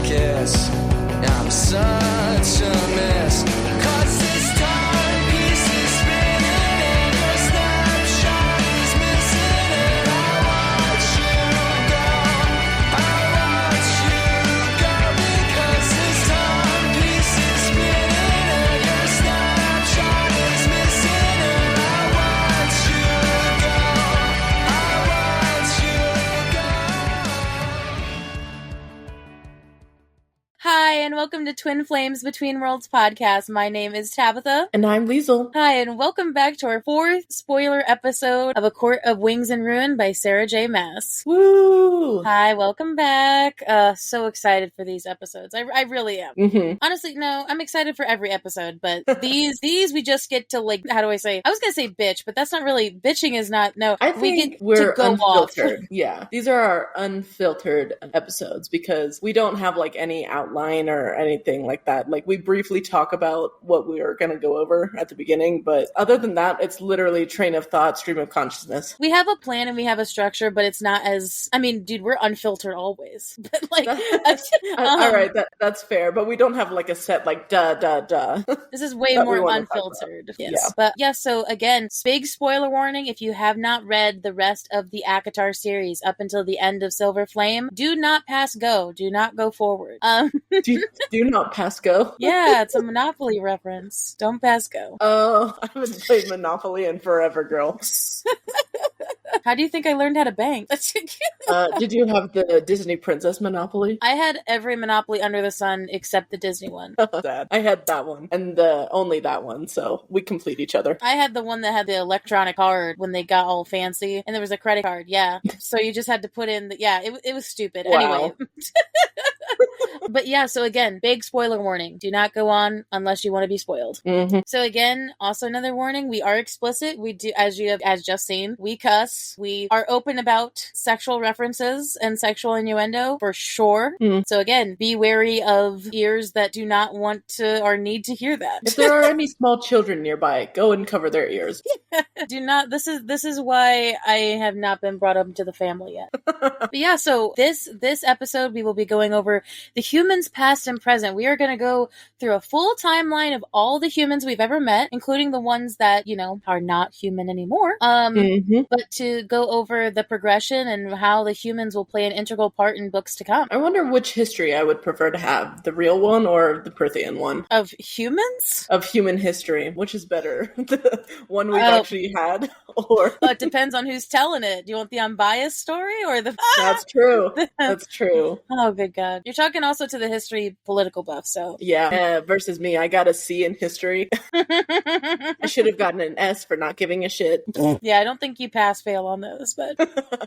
kiss. I'm such a mess. 'Cause this timepiece is spinning and your snapshot is missing. And I watch you go. I watch you go. Because this timepiece is spinning and your snapshot is missing. And I watch you go. I watch you go. Hi, and welcome to Twin Flames Between Worlds podcast. My name is Tabitha. And I'm Liesl. Hi, and welcome back to our fourth spoiler episode of A Court of Wings and Ruin by Sarah J. Maas. Woo! Hi, welcome back. So excited for these episodes. I really am. Mm-hmm. Honestly, no, I'm excited for every episode, but these we just get to, like, how do I say? I was gonna say bitch, but that's not really, bitching is not, no. I think we get we're to go unfiltered. off. Yeah. These are our unfiltered episodes because we don't have like any outline or anything like that. Like we briefly talk about what we are going to go over at the beginning, but other than that, it's literally train of thought, stream of consciousness. We have a plan and we have a structure, but it's not as, I mean, dude, we're unfiltered always. But like, all right, that's fair, but we don't have like a set like duh. This is way more unfiltered. Yes. Yeah. But yeah, so again, big spoiler warning. If you have not read the rest of the ACOTAR series up until the end of Silver Flame, do not pass go. Do not go forward. Do not pass go. Yeah, it's a Monopoly reference. Don't pass go. Oh, I haven't played Monopoly in forever, girl. How do you think I learned how to bank? Did you have the Disney Princess Monopoly? I had every Monopoly under the sun except the Disney one. Sad. I had that one and only that one, so we complete each other. I had the one that had the electronic card when they got all fancy, and there was a credit card. Yeah, so you just had to put in. It was stupid. Wow. Anyway. But yeah, so again, big spoiler warning. Do not go on unless you want to be spoiled. Mm-hmm. So again, also another warning, we are explicit. We do, as you have just seen, we cuss. We are open about sexual references and sexual innuendo for sure. Mm. So again, be wary of ears that do not want to or need to hear that. If there are any small children nearby, go and cover their ears. Do not, this is why I have not been brought up into the family yet. But yeah, so this episode we will be going over the humans past and present. We are going to go through a full timeline of all the humans we've ever met, including the ones that, you know, are not human anymore. But to go over the progression and how the humans will play an integral part in books to come. I wonder which history I would prefer to have, the real one or the Prithian one. Of humans? Of human history. Which is better? The one we've actually had? Or it depends on who's telling it. Do you want the unbiased story or the... That's true. That's true. Oh, good God. You're talking also to the history political buff, so... Yeah, versus me, I got a C in history. I should have gotten an S for not giving a shit. Yeah, I don't think you pass-fail on those, but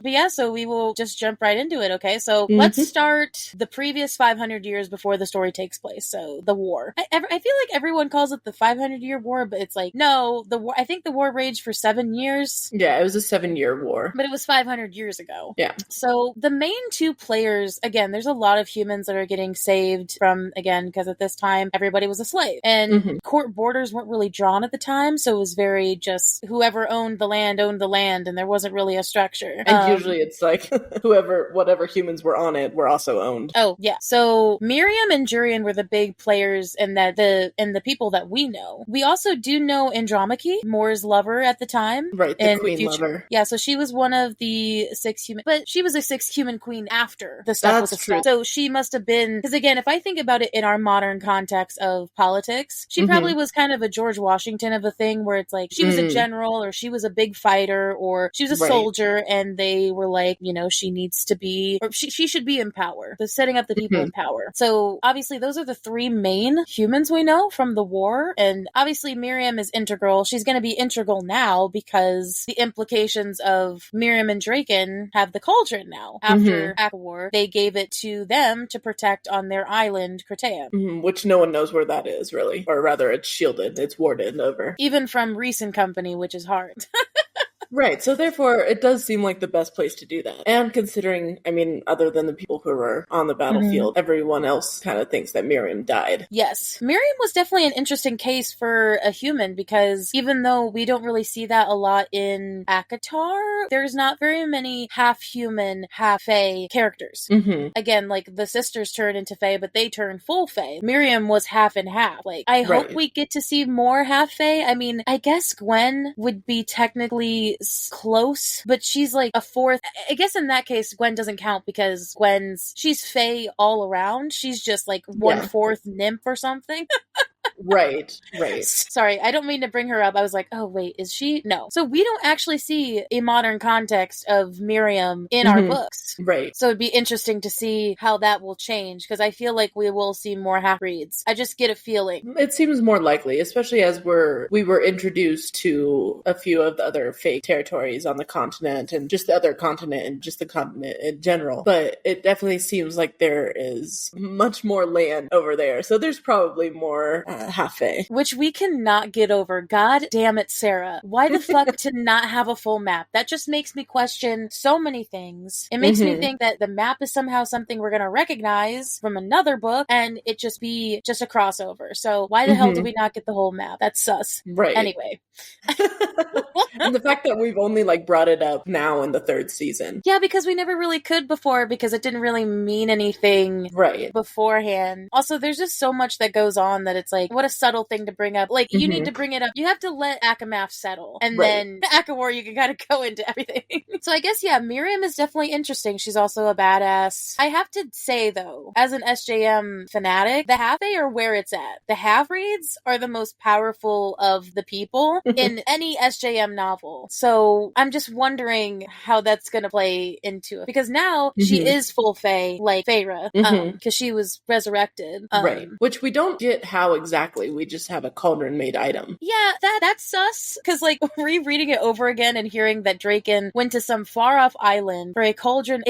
yeah, so we will just jump right into it, okay? So let's start the previous 500 years before the story takes place, so the war. I feel like everyone calls it the 500-year war, but it's like, no, the war. I think the war raged for 7 years. Yeah, it was a 7-year war. But it was 500 years ago. Yeah. So the main two players, again, there's a lot of humans that are getting saved from, again, because at this time, everybody was a slave. And court borders weren't really drawn at the time, so it was very just whoever owned the land, and there wasn't really a structure. And usually it's like whatever humans were on it were also owned. Oh, yeah. So Miriam and Jurian were the big players and the people that we know. We also do know Andromache, Mor's lover at the time. Right, the queen lover. Yeah, so she was one of the 6 human, but she was a 6 human queen after the stuff was established. So she must have been, because again, if I think about it in our modern context of politics, she probably was kind of a George Washington of a thing where it's like she was a general or she was a big fighter or she was a soldier and they were like, you know, she needs to be, or she should be in power. So setting up the people in power. So obviously those are the 3 main humans we know from the war. And obviously Miriam is integral. She's going to be integral now because the implications of Miriam and Draken have the cauldron now. After the war, they gave it to them to protect on their island, Cretea. Which no one knows where that is, really. Or rather, it's shielded. It's warded over. Even from Reese and Company, which is hard. Right. So therefore, it does seem like the best place to do that. And considering, I mean, other than the people who were on the battlefield, everyone else kind of thinks that Miriam died. Yes. Miriam was definitely an interesting case for a human because even though we don't really see that a lot in ACOTAR, there's not very many half-human, half-fae characters. Again, like the sisters turn into fae, but they turn full fae. Miriam was half and half. Like, I hope we get to see more half-fae. I mean, I guess Gwen would be technically close, but she's like a fourth. I guess in that case, Gwen doesn't count because she's fae all around. She's just like 1/4 nymph or something. Right. Sorry, I don't mean to bring her up. I was like, oh wait, is she? No. So we don't actually see a modern context of Miriam in our books. Right. So it'd be interesting to see how that will change because I feel like we will see more half-breeds. I just get a feeling. It seems more likely, especially as we were introduced to a few of the other fake territories on the continent and just the other continent and just the continent in general. But it definitely seems like there is much more land over there. So there's probably more half-fae. Which we cannot get over. God damn it, Sarah. Why the fuck to not have a full map? That just makes me question so many things. It makes me think that the map is somehow something we're going to recognize from another book and it just be just a crossover. So why the hell do we not get the whole map? That's sus. Right. Anyway. And the fact that we've only like brought it up now in the 3rd season. Yeah, because we never really could before because it didn't really mean anything beforehand. Also, there's just so much that goes on that it's like, what a subtle thing to bring up. Like, you need to bring it up. You have to let Akamath settle. And then Akawar, you can kind of go into everything. So I guess, yeah, Miriam is definitely interesting. She's also a badass. I have to say, though, as an SJM fanatic, the half-fae are where it's at. The half-breeds are the most powerful of the people in any SJM novel. So I'm just wondering how that's going to play into it. Because now she is full fae, like Feyre, because she was resurrected. Right. Which we don't get how exactly. We just have a cauldron-made item. Yeah, that's sus. Because, like, rereading it over again and hearing that Draken went to some far-off island for a cauldron,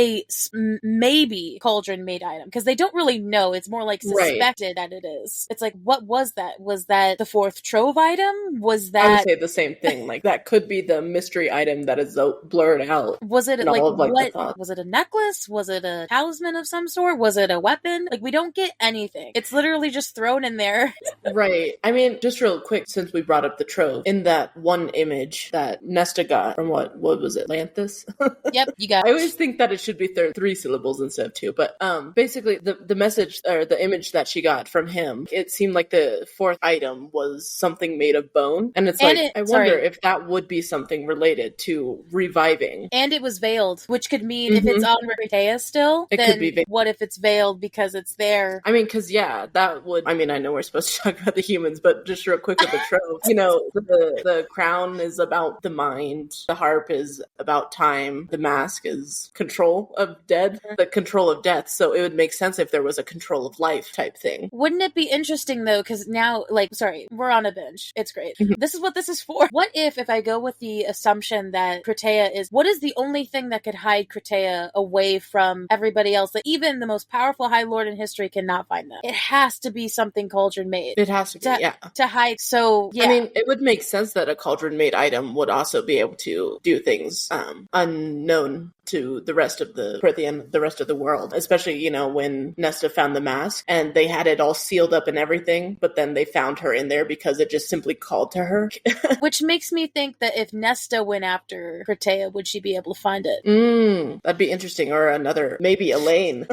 maybe cauldron-made item. Because they don't really know. It's more like suspected that it is. It's like, what was that? Was that the 4th trove item? Was that... I would say the same thing. Like, that could be the mystery item that is blurred out. Was it, like, what? Was it a necklace? Was it a talisman of some sort? Was it a weapon? Like, we don't get anything. It's literally just thrown in there. Right. I mean, just real quick, since we brought up the trove, in that one image that Nesta got from what was it, Lanthus? Yep, you got it. I always think that it should be 3 syllables instead of 2, but basically the message or the image that she got from him, it seemed like the 4th item was something made of bone, and it's I wonder if that would be something related to reviving. And it was veiled, which could mean if it's on Ricketea still, it then could be what if it's veiled because it's there? I mean, because that would, I mean, I know we're supposed to talk about the humans, but just real quick with the trove, you know, the crown is about the mind, the harp is about time, the mask is control of the control of death, so it would make sense if there was a control of life type thing. Wouldn't it be interesting though, because now, like, sorry, we're on a binge, it's great. This is what this is for. What if I go with the assumption that Ricketea what is the only thing that could hide Ricketea away from everybody else, that even the most powerful High Lord in history cannot find them? It has to be something cauldron made. It has to be, to hide. So, yeah. I mean, it would make sense that a cauldron-made item would also be able to do things unknown to the rest of the world, especially, you know, when Nesta found the mask and they had it all sealed up and everything, but then they found her in there because it just simply called to her. Which makes me think that if Nesta went after Ricketea, would she be able to find it? That'd be interesting. Or maybe Elaine.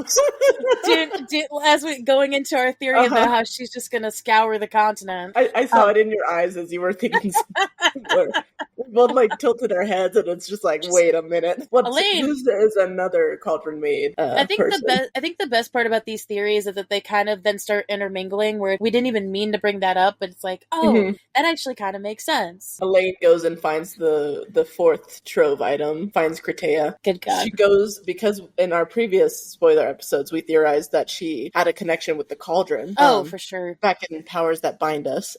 dude, as we going into our theory about how she's just gonna scour the continent. I saw it in your eyes as you were thinking. We both like tilted our heads, and it's just like, wait a minute. Elaine is another cauldron made. I think the best part about these theories is that they kind of then start intermingling, where we didn't even mean to bring that up, but it's like, that actually kind of makes sense. Elaine goes and finds the 4th trove item, finds Ricketea. Good God. She goes, because in our previous spoiler episodes, we theorized that she had a connection with the cauldron. Oh, for sure. Back in Powers That Bind Us,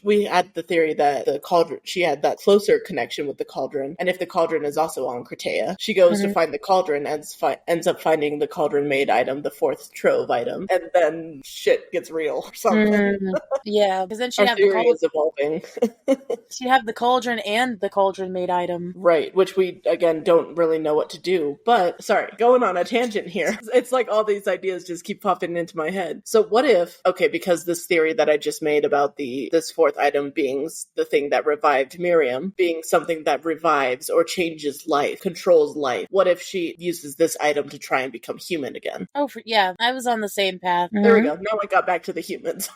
we had the theory that the cauldron, she had that closer connection with the cauldron. And if the cauldron is also on Cretea, she goes to find the cauldron and ends up finding the cauldron made item, the fourth trove item. And then shit gets real or something. Yeah, because then she'd Our have theory is evolving. she'd have the cauldron and the cauldron made item. Right, which we, again, don't really know what to do. But, sorry, going on a tangent here. It's like all these ideas just keep popping into my head. So what if, okay, because this theory that I just made about this fourth item being the thing that revived Miriam, being something that revives or changes life, controls life, what if she uses this item to try and become human again? Oh, yeah, I was on the same path. There we go. Now I got back to the humans.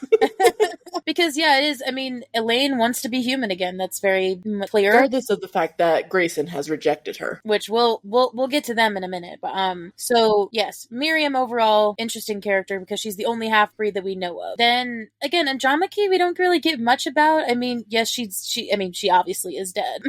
Because, yeah, it is. I mean, Elaine wants to be human again. That's very clear. Regardless of the fact that Grayson has rejected her. Which we'll get to them in a minute. But so yes, Miriam overall interesting character because she's the only half-breed that we know of. Then again, Andromache we don't really get much about. I mean, yes, she obviously is dead.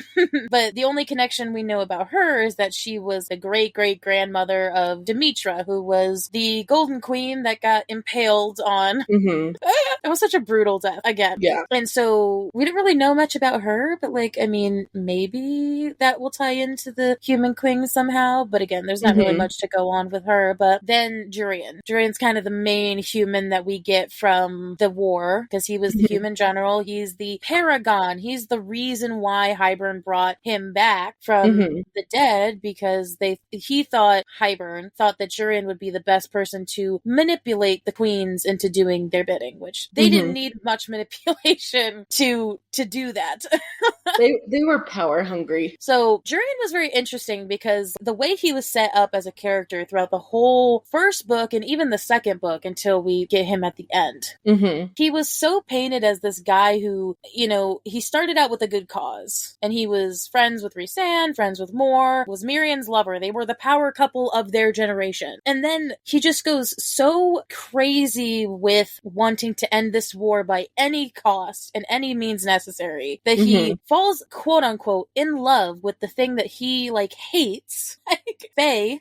But the only connection we know about her is that she was the great-great-grandmother of Demetra, who was the Golden Queen that got impaled on. It was such a brutal death again. Yeah. And so we don't really know much about her, but like, I mean, maybe that will tie into the human queen somehow. But again, there's not really much to go on with her. But then Jurian. Jurian's kind of the main human that we get from the war because he was the human general. He's the paragon. He's the reason why Hybern brought him back from the dead because Hybern thought that Jurian would be the best person to manipulate the queens into doing their bidding, which they didn't need much manipulation to do that. they were power hungry. So Jurian was very interesting because the way he was set up as a character throughout the whole first book and even the second book until we get him at the end. He was so painted as this guy who, you know, he started out with a good cause and he was friends with Rhysand, friends with Mor, was Miriam's lover. They were the power couple of their generation. And then he just goes so crazy with wanting to end this war by any cost and any means necessary that he falls, quote unquote, in love with the thing that he like hates, like Faye,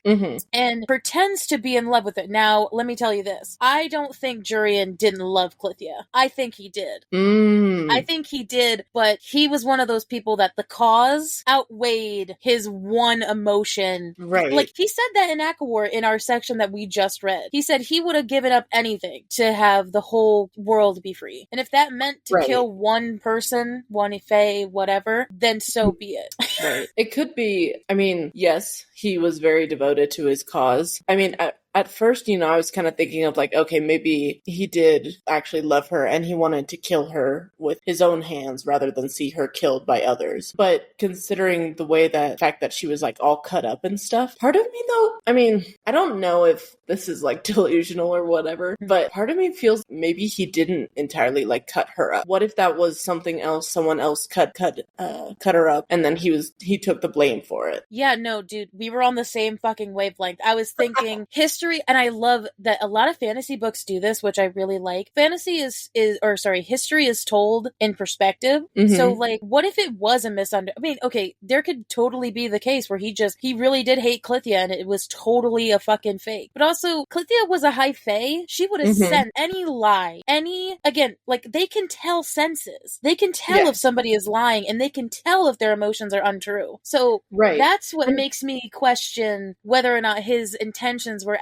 and pretends to be in love with it. Now, let me tell you this. I don't think Jurian didn't love Clythia. I think he did. I think he did, but he was one of those people that the cause outweighed his one emotion. Right. Like, he said that in ACOWAR in our section that we just read. He said he would have given up anything to have the whole world be free. And if that meant to kill one person, one Fae, whatever, then so be it. Right. It could be, I mean, yes, he was very devoted to his cause. I mean, at first, you know, I was kind of thinking of like, okay, maybe he did actually love her and he wanted to kill her with his own hands rather than see her killed by others. But considering the fact that she was like all cut up and stuff, part of me though, I mean, I don't know if this is like delusional or whatever, but part of me feels maybe he didn't entirely like cut her up. What if that was something else, someone else cut her up and then he took the blame for it? Yeah, no, dude, we were on the same fucking wavelength. I was thinking history, and I love that a lot of fantasy books do this, which I really like. History is told in perspective. So, like, what if it was a misunderstanding? I mean, okay, there could totally be the case where he really did hate Clythia, and it was totally a fucking fake. But also, Clythia was a high fae. She would have sent any lie, like, they can tell senses. They can tell if somebody is lying, and they can tell if their emotions are untrue. So, that's what makes me question whether or not his intentions were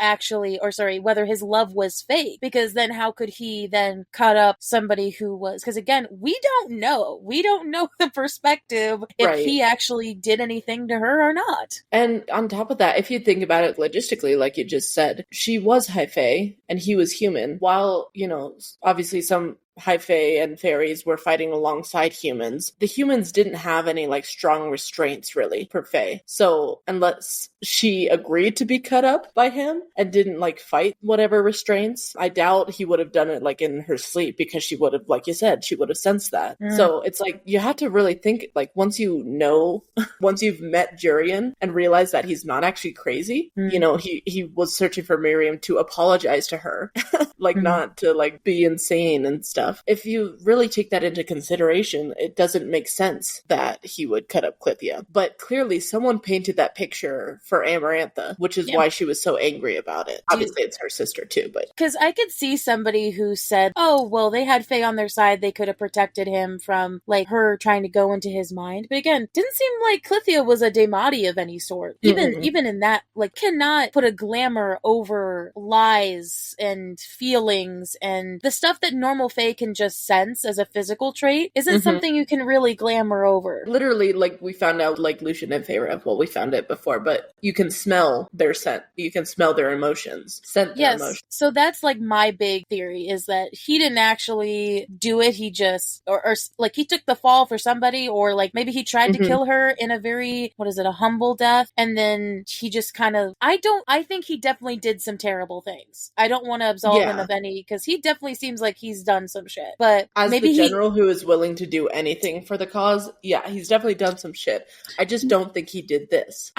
whether his love was fake, because then how could he then cut up somebody who was, because again, we don't know the perspective if he actually did anything to her or not. And on top of that, if you think about it logistically, like you just said, she was high fae and he was human, while, you know, obviously some high fae and fairies were fighting alongside humans. The humans didn't have any like strong restraints really per fae. So unless she agreed to be cut up by him and didn't like fight whatever restraints, I doubt he would have done it like in her sleep, because she would have, like you said, she would have sensed that. So it's like you have to really think, like, once you've met Jurian and realize that he's not actually crazy, you know, he was searching for Miriam to apologize to her, like not to like be insane and stuff. stuff, if you really take that into consideration, it doesn't make sense that he would cut up Clithia. But clearly someone painted that picture for Amarantha, which is why she was so angry about it. Obviously it's her sister too, but... Because I could see somebody who said, oh, well, they had Faye on their side, they could have protected him from, like, her trying to go into his mind. But again, didn't seem like Clithia was a Daemati of any sort. Even in that, like, cannot put a glamour over lies and feelings, and the stuff that normal Fae can just sense as a physical trait isn't something you can really glamour over. Literally, like, we found out, like, Lucien and Feyre, well, we found it before, but you can smell their scent. You can smell their emotions. Scent their emotions. So that's, like, my big theory, is that he didn't actually do it. He just, or like, he took the fall for somebody, or, like, maybe he tried to kill her in a very, a humble death, and then he just kind of, I think he definitely did some terrible things. I don't want to absolve him of any, because he definitely seems like he's done some shit. But as maybe the general who is willing to do anything for the cause, he's definitely done some shit. I just don't think he did this.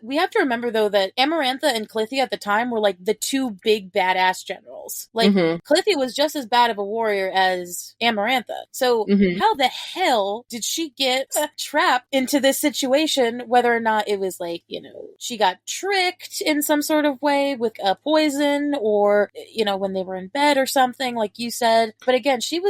We have to remember, though, that Amarantha and Clithia at the time were, like, the two big badass generals. Like, Clithia was just as bad of a warrior as Amarantha. So how the hell did she get trapped into this situation, whether or not it was, like, she got tricked in some sort of way with a poison, or, when they were in bed or something, like you said. But again, she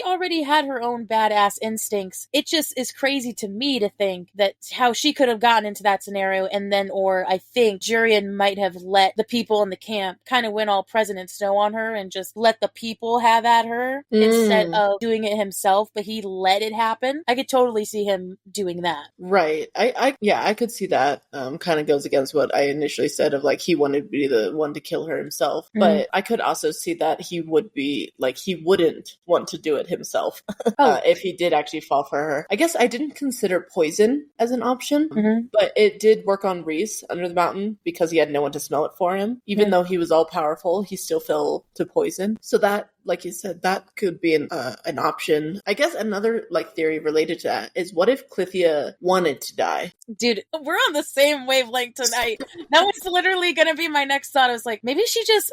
already had her own badass instincts. It just is crazy to me to think that how she could have gotten into that scenario, and then, or I think Jurian might have let the people in the camp kind of went all President Snow on her and just let the people have at her instead of doing it himself, but he let it happen. I could totally see him doing that. Right. I could see that. Kind of goes against what I initially said of, like, he wanted to be the one to kill her himself. But I could also see that he would be, like, he wouldn't want to do it himself if he did actually fall for her. I guess I didn't consider poison as an option, but it did work on Rhys under the mountain because he had no one to smell it for him. Even though he was all powerful, he still fell to poison. So that, like you said, that could be an option. I guess another, like, theory related to that is, what if Clithia wanted to die? Dude, we're on the same wavelength tonight. That was literally gonna be my next thought. I was like, maybe she just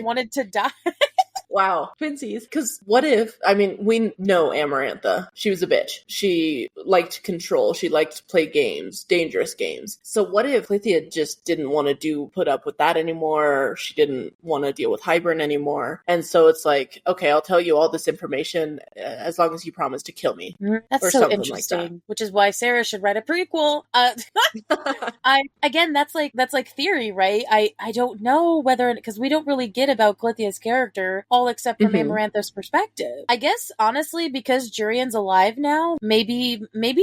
wanted to die. Wow. Twinsies. Because what if, I mean, we know Amarantha. She was a bitch. She liked control. She liked to play games, dangerous games. So what if Clithia just didn't want to put up with that anymore? She didn't want to deal with Hybern anymore. And so it's like, okay, I'll tell you all this information as long as you promise to kill me. That's so interesting. Like that. Which is why Sarah should write a prequel. That's like theory, right? I don't know whether, because we don't really get about Clithia's character, all except from Amarantha's perspective. I guess, honestly, because Jurian's alive now, maybe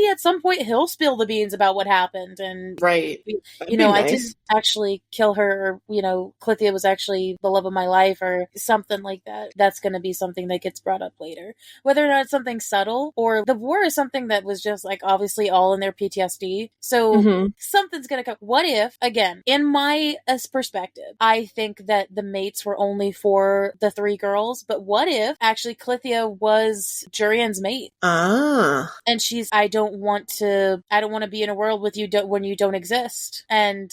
at some point he'll spill the beans about what happened, and right. I didn't actually kill her, or, Clithia was actually the love of my life, or something like that. That's going to be something that gets brought up later. Whether or not it's something subtle, or the war is something that was just, like, obviously all in their PTSD. So something's going to come. What if, again, in my perspective, I think that the mates were only for the three girls, but what if actually Clithia was Jurian's mate? And she's, I don't want to be in a world with you when you don't exist. And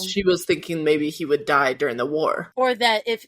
she was thinking maybe he would die during the war, or that if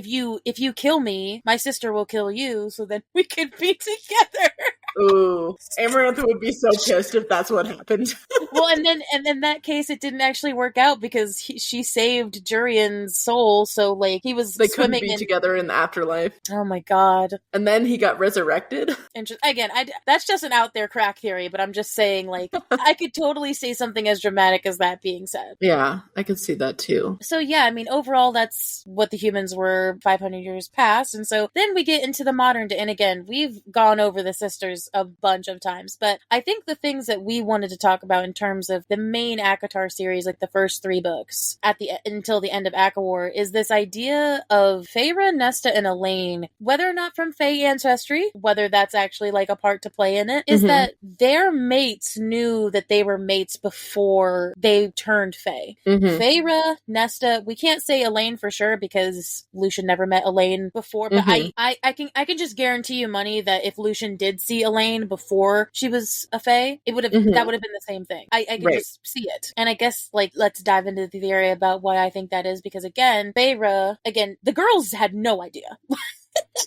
you kill me, my sister will kill you, so then we could be together. Ooh, Amarantha would be so pissed if that's what happened. Well, and in that case, it didn't actually work out because she saved Jurian's soul. So, like, they couldn't be together in the afterlife. Oh my god! And then he got resurrected. And again, that's just an out there crack theory, but I'm just saying, like, I could totally see something as dramatic as that being said. Yeah, I could see that too. So yeah, I mean, overall, that's what the humans were 500 years past, and so then we get into the modern day. And again, we've gone over the sisters a bunch of times, but I think the things that we wanted to talk about in terms of the main ACOTAR series, like the first 3 books until the end of ACOWAR, is this idea of Feyre, Nesta, and Elaine, whether or not from Fae ancestry, whether that's actually like a part to play in it, is that their mates knew that they were mates before they turned Fae. Feyre, Nesta, we can't say Elaine for sure because Lucien never met Elaine before, but I can just guarantee you money that if Lucien did see Elaine before she was a Fae, it would have that would have been the same thing. I can just see it. And I guess, like, let's dive into the theory about why I think that is, because again, Feyre, the girls had no idea.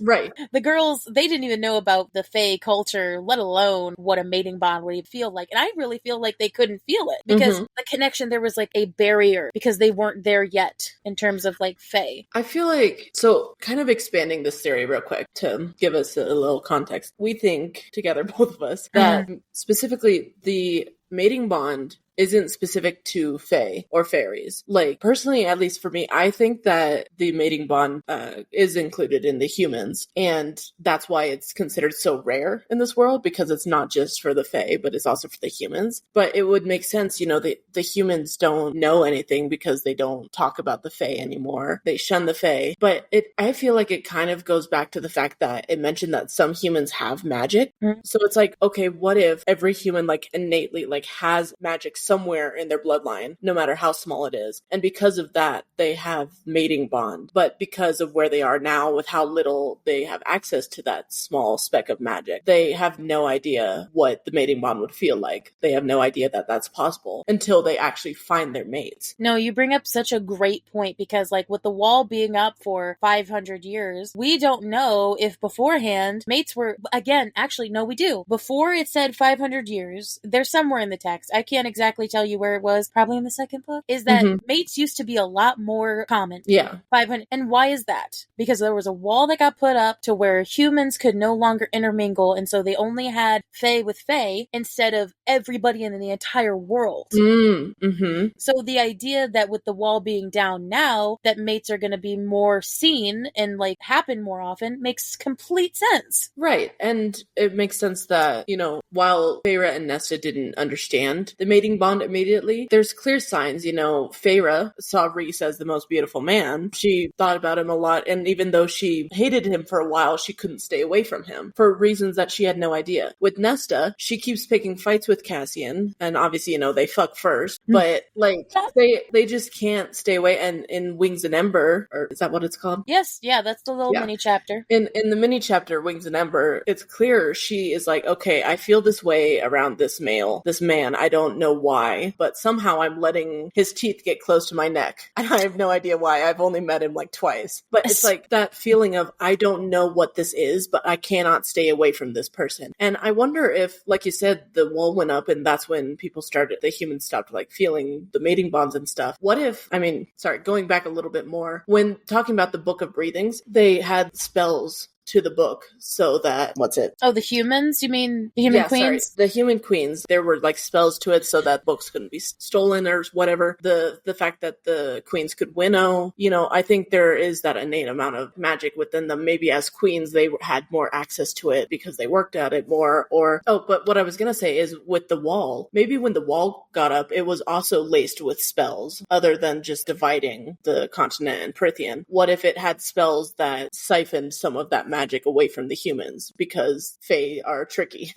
Right. The girls, they didn't even know about the Fae culture, let alone what a mating bond would feel like. And I really feel like they couldn't feel it because the connection, there was like a barrier because they weren't there yet in terms of like Fae. I feel like, so kind of expanding this theory real quick to give us a little context. We think together, both of us, that specifically the mating bond isn't specific to Fae or fairies. Like, personally, at least for me, I think that the mating bond is included in the humans, and that's why it's considered so rare in this world, because it's not just for the Fae, but it's also for the humans. But it would make sense, you know, the humans don't know anything because they don't talk about the Fae anymore. They shun the Fae. But I feel like it kind of goes back to the fact that it mentioned that some humans have magic. So it's like, okay, what if every human like innately like has magic somewhere in their bloodline, no matter how small it is. And because of that, they have mating bond. But because of where they are now, with how little they have access to that small speck of magic, they have no idea what the mating bond would feel like. They have no idea that that's possible until they actually find their mates. No, you bring up such a great point, because like with the wall being up for 500 years, we don't know if beforehand mates were, again, actually, no, we do. Before it said 500 years, there's somewhere in the text, I can't exactly tell you where it was, probably in the second book, is that mates used to be a lot more common. Yeah. 500. And why is that? Because there was a wall that got put up to where humans could no longer intermingle, and so they only had Fae with Fae instead of everybody in the entire world. So the idea that with the wall being down now, that mates are going to be more seen and like happen more often makes complete sense. Right. And it makes sense that, you know, while Feyre and Nesta didn't understand the mating bond immediately, there's clear signs. You know, Feyre saw Rhys as the most beautiful man. She thought about him a lot, and even though she hated him for a while, she couldn't stay away from him for reasons that she had no idea. With Nesta, she keeps picking fights with Cassian, and obviously, you know, they fuck first, but like they just can't stay away. And in Wings and Ember, or is that what it's called? Yes, yeah, that's the little mini chapter. In the mini chapter Wings and Ember, it's clear she is like, okay, I feel this way around this man. I don't know why, but somehow I'm letting his teeth get close to my neck. And I have no idea why. I've only met him like twice. But it's like that feeling of, I don't know what this is, but I cannot stay away from this person. And I wonder if, like you said, the wall went up and that's when the humans stopped like feeling the mating bonds and stuff. What if, going back a little bit more, when talking about the Book of Breathings, they had spells to the book so that, what's it? Oh, the humans? You mean the human queens? Sorry. The human queens. There were like spells to it so that books couldn't be stolen or whatever. The fact that the queens could winnow, you know, I think there is that innate amount of magic within them. Maybe as queens, they had more access to it because they worked at it more. But what I was going to say is with the wall, maybe when the wall got up, it was also laced with spells other than just dividing the continent and Prythian. What if it had spells that siphoned some of that magic away from the humans, because Fae are tricky.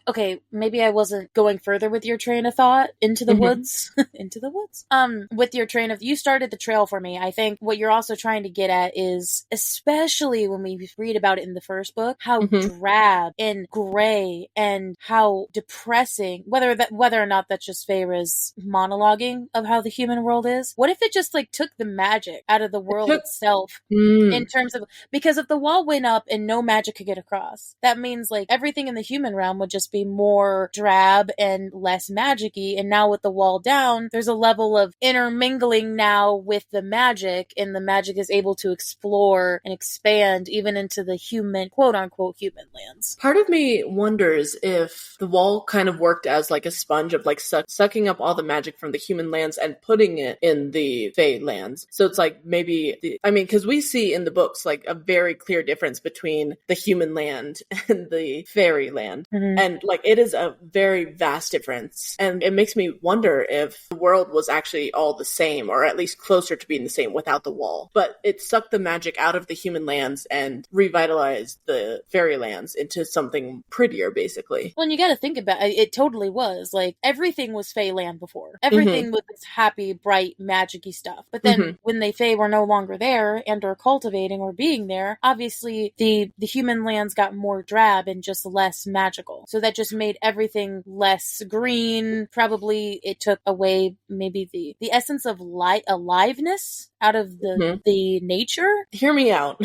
Okay, maybe I wasn't going further with your train of thought into the woods. Into the woods? With your train of, you started the trail for me. I think what you're also trying to get at is, especially when we read about it in the first book, how drab and gray and how depressing, whether or not that's just Feyre's monologuing of how the human world is. What if it just like took the magic out of the world itself in terms of, because if the wall went up and no magic could get across, that means like everything in the human realm would just be more drab and less magic-y. And now with the wall down, there's a level of intermingling now with the magic, and the magic is able to explore and expand even into the human, quote-unquote, human lands. Part of me wonders if the wall kind of worked as like a sponge of like sucking up all the magic from the human lands and putting it in the Fae lands. So it's like maybe, because we see in the books like a very clear difference between the human land and the fairy land. And like it is a very vast difference. And it makes me wonder if the world was actually all the same, or at least closer to being the same without the wall. But it sucked the magic out of the human lands and revitalized the fairy lands into something prettier, basically. Well, and you gotta think about it, it totally was. Like, everything was Fae land before. Everything was this happy, bright, magic-y stuff. But then when the Fae were no longer there and or cultivating or being there, more, obviously the human lands got more drab and just less magical. So that just made everything less green. Probably it took away maybe the essence of aliveness out of the nature. Hear me out.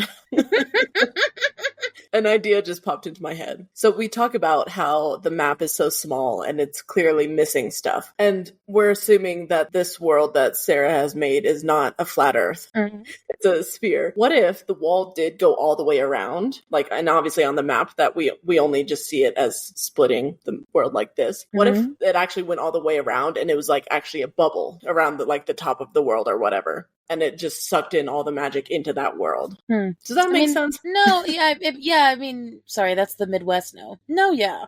An idea just popped into my head. So we talk about how the map is so small and it's clearly missing stuff. And we're assuming that this world that Sarah has made is not a flat earth. Mm-hmm. It's a sphere. What if the wall did go all the way around? Like, and obviously on the map that we only just see it as splitting the world like this. What if it actually went all the way around and it was like actually a bubble around the top of the world or whatever? And it just sucked in all the magic into that world. Does that make sense? No, yeah, I mean, sorry, that's the Midwest, no, yeah.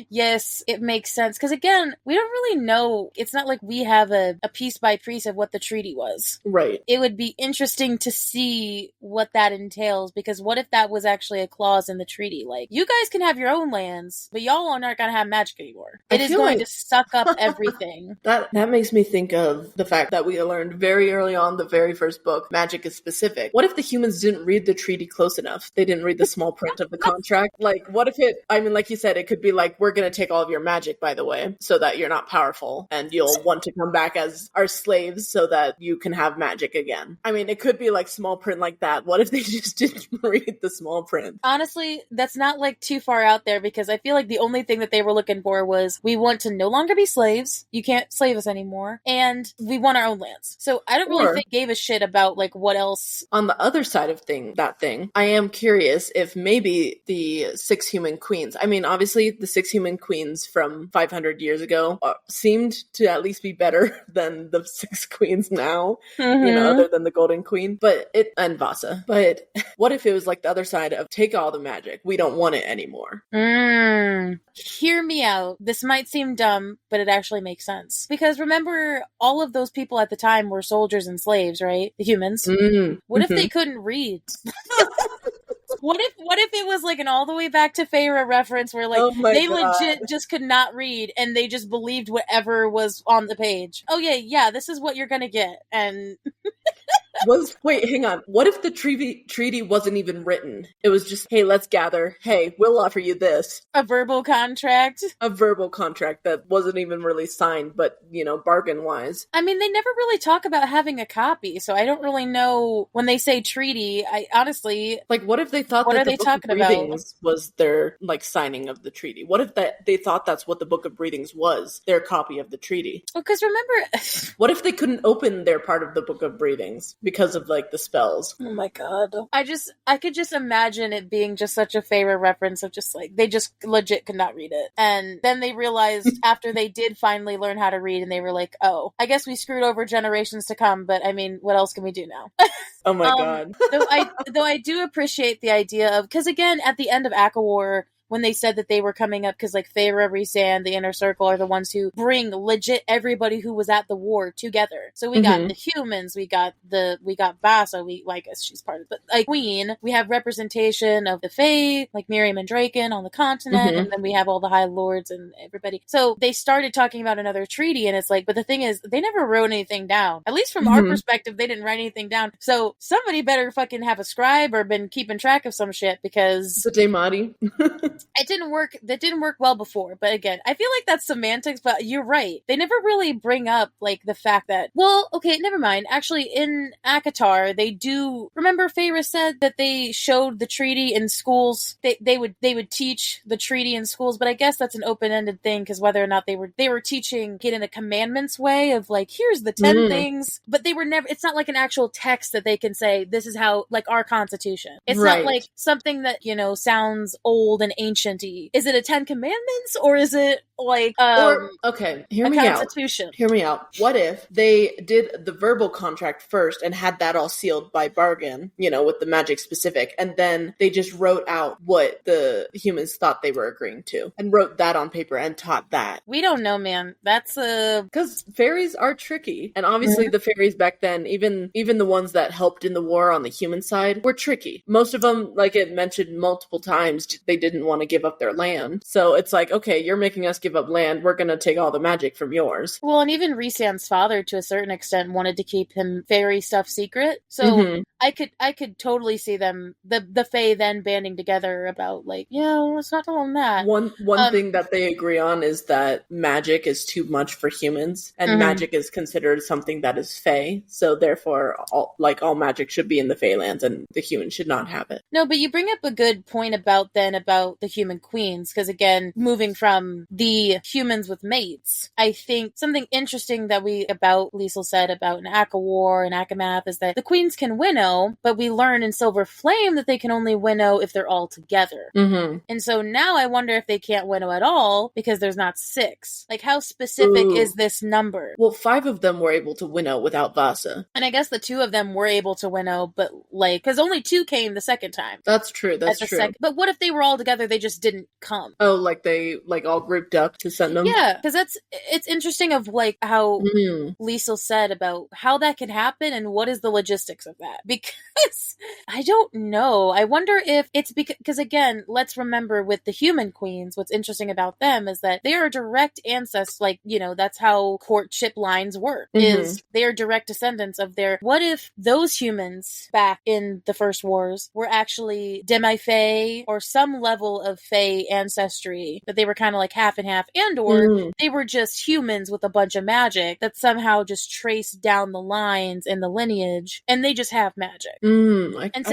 Yes, it makes sense. Because again, we don't really know. It's not like we have a piece by piece of what the treaty was. Right. It would be interesting to see what that entails. Because what if that was actually a clause in the treaty? Like, you guys can have your own lands, but y'all aren't going to have magic anymore. It is going to suck up everything. That makes me think of the fact that we learned very early on, the very first book, magic is specific. What if the humans didn't read the treaty close enough? They didn't read the small print of the contract? Like, what if like you said, it could be like, we're going to take all of your magic, by the way, so that you're not powerful and you'll want to come back as our slaves so that you can have magic again. I mean, it could be like small print like that. What if they just didn't read the small print? Honestly, that's not like too far out there because I feel like the only thing that they were looking for was we want to no longer be slaves. You can't slave us anymore. And we want our own lands. So I don't really think gave a shit about like what else. On the other side of that thing, I am curious if maybe the 6 human queens, I mean, obviously the 6 human queens from 500 years ago seemed to at least be better than the 6 queens now, other than the Golden Queen, and Vasa. But what if it was like the other side of take all the magic, we don't want it anymore? Hear me out. This might seem dumb, but it actually makes sense. Because remember, all of those people at the time were soldiers and slaves, right? The humans. What if they couldn't read? What if it was like an all the way back to Feyre reference where like they legit just could not read and they just believed whatever was on the page? Oh yeah, this is what you're gonna get. And wait, hang on. What if the treaty wasn't even written? It was just, hey, let's gather. Hey, we'll offer you this. A verbal contract? A verbal contract that wasn't even really signed, but, bargain-wise. I mean, they never really talk about having a copy, so I don't really know when they say treaty. I honestly... Like, what if they thought that the Book of Breathings was their, signing of the treaty? What if they thought that's what the Book of Breathings was, their copy of the treaty? Well, because remember... What if they couldn't open their part of the Book of Breathings because of, the spells? Oh my god. I could just imagine it being just such a Feyre reference of just, they just legit could not read it. And then they realized after they did finally learn how to read, and they were like, oh, I guess we screwed over generations to come, but, I mean, what else can we do now? Oh my god. though I do appreciate the idea of, because again, at the end of ACOTAR, when they said that they were coming up, because Feyre, Rhysand, the Inner Circle are the ones who bring legit everybody who was at the war together. So we got the humans, we got Vasa, I guess she's part of it, but Queen, we have representation of the Fae, like Miriam and Draken on the continent, and then we have all the High Lords and everybody. So they started talking about another treaty, and it's but the thing is, they never wrote anything down. At least from our perspective, they didn't write anything down. So somebody better fucking have a scribe or been keeping track of some shit, because... The Daemati. It didn't work. That didn't work well before. But again, I feel like that's semantics, but you're right. They never really bring up the fact that, well, okay, never mind. Actually, in ACOTAR, they do, remember Feyre said that they showed the treaty in schools. They would teach the treaty in schools, but I guess that's an open-ended thing, because whether or not they were teaching it in a commandments way of here's the 10 things, but they were never, it's not like an actual text that they can say, this is how, our Constitution. It's not something that, sounds old and ancient-y. Is it a 10 Commandments, or is it okay, hear me Constitution? Out. Hear me out. What if they did the verbal contract first and had that all sealed by bargain, with the magic specific, and then they just wrote out what the humans thought they were agreeing to and wrote that on paper and taught that? We don't know, man. That's because fairies are tricky, and obviously the fairies back then, even the ones that helped in the war on the human side, were tricky. Most of them, like it mentioned multiple times, they didn't want to give up their land. So it's okay, you're making us give up land, we're gonna take all the magic from yours. Well, and even Rhysand's father, to a certain extent, wanted to keep him fairy stuff secret. So I could totally see them, the Fae then banding together about like, yeah, let's not tell them that. One thing that they agree on is that magic is too much for humans, and magic is considered something that is Fae. So therefore, all magic should be in the Faelands, and the humans should not have it. No, but you bring up a good point about the human queens, because again, moving from the humans with mates, I think something interesting that about Liesl said about an ACOWAR and ACOMAF is that the queens can winnow, but we learn in Silver Flame that they can only winnow if they're all together. And so now I wonder if they can't winnow at all because there's not 6. Like, how specific is this number? Well, 5 of them were able to winnow without Vasa. And I guess the 2 of them were able to winnow, but like, because only 2 came the second time. That's true. That's true. But what if they were all together, they just didn't come? Oh, like they all grouped up to send them? Yeah, because it's interesting of like how Liesl said about how that can happen and what is the logistics of that. Because I don't know. I wonder if it's because again, let's remember with the human queens, what's interesting about them is that they are direct ancestors. Like, that's how courtship lines work. Is they are direct descendants of their. What if those humans back in the first wars were actually demi-fae or some level of fae ancestry, but they were kind of like half and half, and or they were just humans with a bunch of magic that somehow just traced down the lines in the lineage, and they just have magic. I can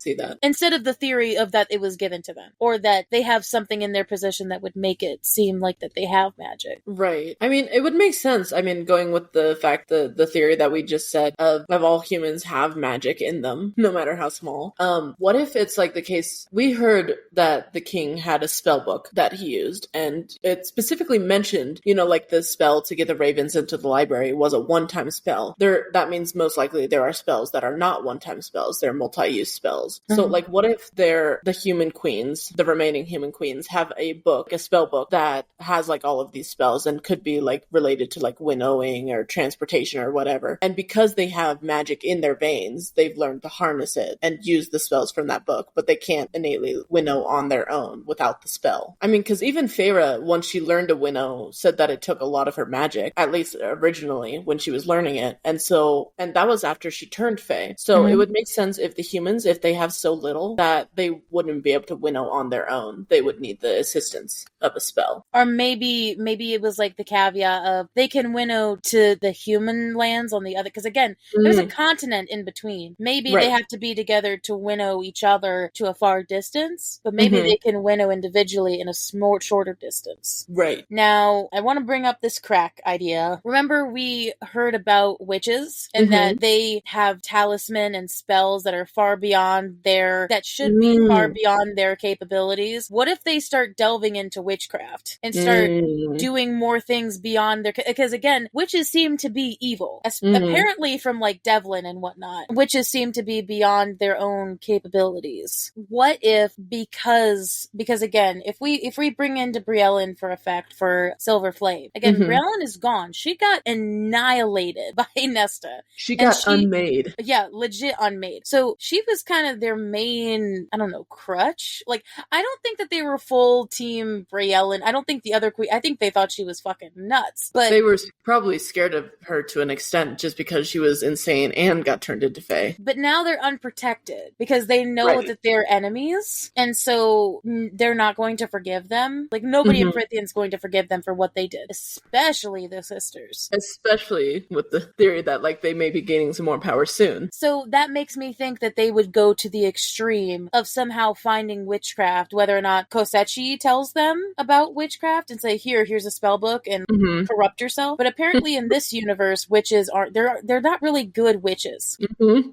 see that. Instead of the theory of that it was given to them, or that they have something in their possession that would make it seem like that they have magic. Right. I mean, it would make sense. I mean, going with the fact the theory that we just said of all humans have magic in them, no matter how small. What if it's like the case, we heard that the king had a spell book that he used, and it specifically mentioned, like the spell to get the ravens into the library was a one-time spell. That means most likely there are spells that are not one-time spells. They're multi-use spells. So like, what if the human queens, the remaining human queens, have a spell book that has like all of these spells and could be like related to like winnowing or transportation or whatever. And because they have magic in their veins, they've learned to harness it and use the spells from that book, but they can't innately winnow on their own without the spell. I mean, because even Feyre, once she learned to winnow, said that it took a lot of her magic, at least originally when she was learning it. And that was after she turned Fae. So it would make sense if the humans, if they have so little that they wouldn't be able to winnow on their own, they would need the assistance of a spell. Or maybe it was like the caveat of they can winnow to the human lands on the other, because again, there's a continent in between. Maybe they have to be together to winnow each other to a far distance, but maybe they can winnow individually in a shorter distance. Right. Now, I want to bring up this crack idea. Remember we heard about witches and that they have talisman and spells that are far beyond that should be far beyond their capabilities. What if they start delving into witchcraft and start doing more things beyond their, because again, witches seem to be evil. Apparently from like Devlin and whatnot, witches seem to be beyond their own capabilities. What if, because again, if we bring in Briellen for effect for Silver Flame, again, Briellen is gone. She got annihilated by Nesta. She got unmade. Yeah, legit unmade. So she was kind of their main, I don't know, crutch. Like, I don't think that they were full team Briellen. I don't think the other queen, I think they thought she was fucking nuts. But they were probably scared of her to an extent just because she was insane and got turned into Fae. But now they're unprotected because they know that they're enemies, and so they're not going to forgive them. Like, nobody in Prythian's going to forgive them for what they did, especially the sisters. Especially with the theory that, like, they may be gaining some more power soon. So that makes me think that they would go to the extreme of somehow finding witchcraft, whether or not Kosechi tells them about witchcraft and say, here's a spell book and corrupt yourself. But apparently in this universe, witches they're not really good witches.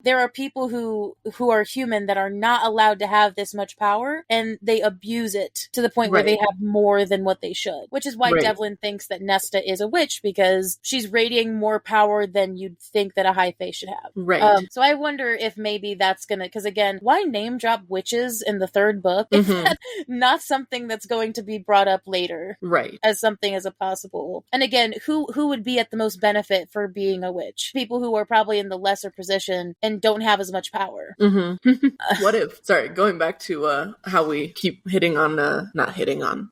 There are people who are human that are not allowed to have this much power, and they abuse it to the point where they have more than what they should, which is why Devlin thinks that Nesta is a witch, because she's radiating more power than you'd think that a high fae should have. So I wonder if maybe that's gonna, because again, why name drop witches in the third book if that's not something that's going to be brought up later as something as a possible. And again, who would be at the most benefit for being a witch? People who are probably in the lesser position and don't have as much power. What if, sorry, going back to how we keep hitting on, not hitting on,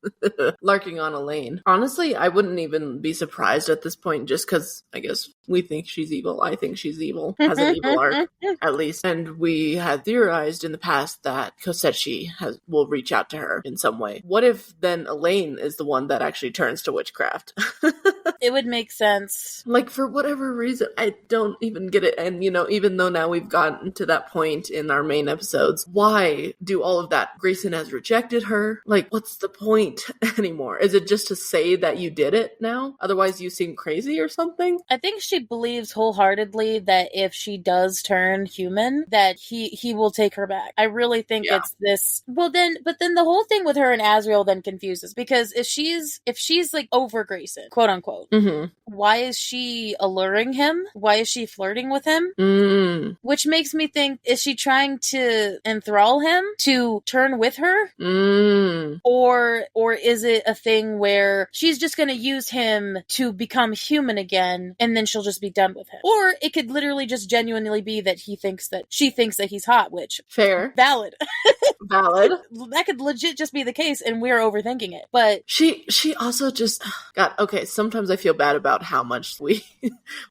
larking on Elaine. Honestly, I wouldn't even be surprised at this point, just because I guess we think she's evil. I think she's evil, has an evil arc, at least. And we had theorized in the past that Kosechi will reach out to her in some way. What if then Elaine is the one that actually turns to witchcraft? It would make sense. Like, for whatever reason, I don't even get it. And, even though now we've gotten to that point in our main episodes, why do all of that? Grayson has rejected her. Like, what's the point anymore? Is it just to say that you did it now? Otherwise you seem crazy or something? I think she believes wholeheartedly that if she does turn human, that he will take her back. I really think it's this. But then the whole thing with her and Azrael then confuses, because if she's like over Grayson, quote unquote, why is she alluring him? Why is she flirting with him? Which makes me think, is she trying to enthrall him to turn with her? Or is it a thing where she's just going to use him to become human again, and then she'll just be done with him? Or it could literally just genuinely be that she thinks that he's hot, which fair, valid. That could legit just be the case, and we're overthinking it. But she also just, God, okay, sometimes I feel bad about how much we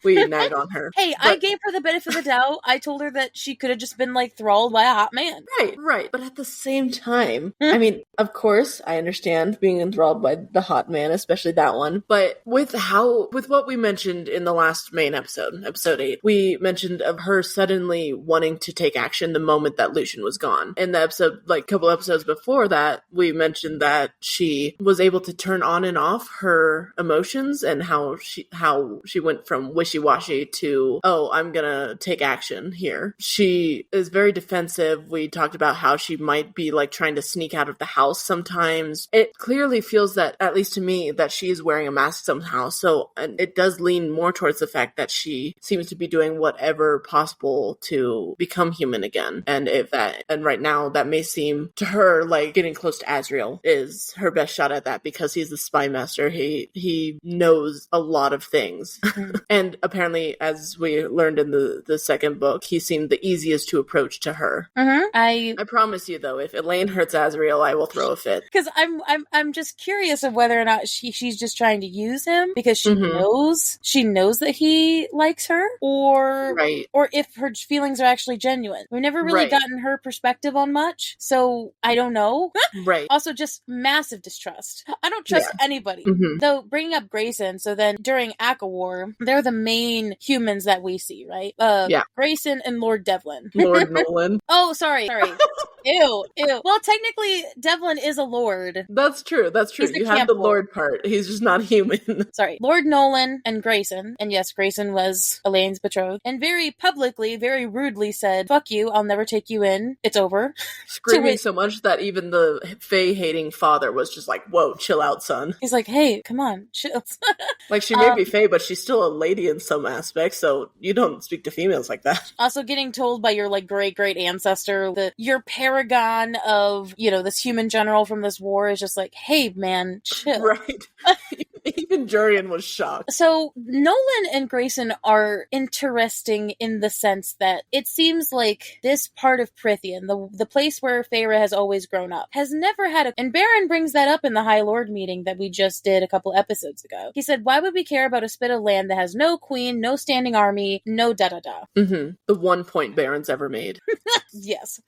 nag on her. Hey, I gave her the benefit of the doubt. I told her that she could have just been like thralled by a hot man. Right. But at the same time, I mean, of course, I understand being enthralled by the hot man, especially that one. But with what we mentioned in the last main episode 8, we mentioned of her suddenly wanting to take action the moment that Lucian was gone. In the episode, like a couple episodes before that, we mentioned that she was able to turn on and off her emotions, and how she went from wishy-washy to, oh, I'm gonna take action here. She is very defensive. We talked about how she might be like trying to sneak out of the house sometimes. It clearly feels that, at least to me, that she is wearing a mask somehow. So, and it does lean more towards the fact that she seems to be doing whatever possible to become human again. And right now that may seem to her like getting close to Azrael is her best shot at that, because he's the spy master. He knows a lot of things. And apparently, as we learned in the second book, he seemed the easiest to approach to her. I promise you, though, if Elaine hurts Azrael, I will throw a fit. Because I'm just curious of whether or not she's just trying to use him because she knows that he likes her, or if her feelings are actually genuine. We've never really gotten her perspective on much, so I don't know. Also, just massive distrust. I don't trust anybody. Though, bringing up Grayson, so then during ACOWAR, they're the main humans that we see, right? Grayson and Lord Devlin. Lord Nolan. Oh, sorry. Ew. Well, technically, Devlin is a lord. That's true. You have the lord part. He's just not human. Sorry. Lord Nolan and Grayson. And yes, Grayson was Elaine's betrothed. And very publicly, very rudely said, fuck you, I'll never take you in. It's over. Screaming so much that even the Fae-hating father was just like, whoa, chill out, son. He's like, hey, come on, chill. Like, she may be Fae, but she's still a lady in some aspects, so you don't speak to females like that. Also, getting told by your, like, great ancestor that your paragon of, this human general from this war is just like, hey, man, chill. Right. Even Jurian was shocked. So, Nolan and Grayson are interesting in the sense that it seems like this part of Prithian, the place where Feyre has always grown up, has never had and Baron brings that up in the High Lord meeting that we just did a couple episodes ago. He said, why would we care about a spit of land that has no queen, no standing army, no da-da-da? The one point Baron's ever made. Yes.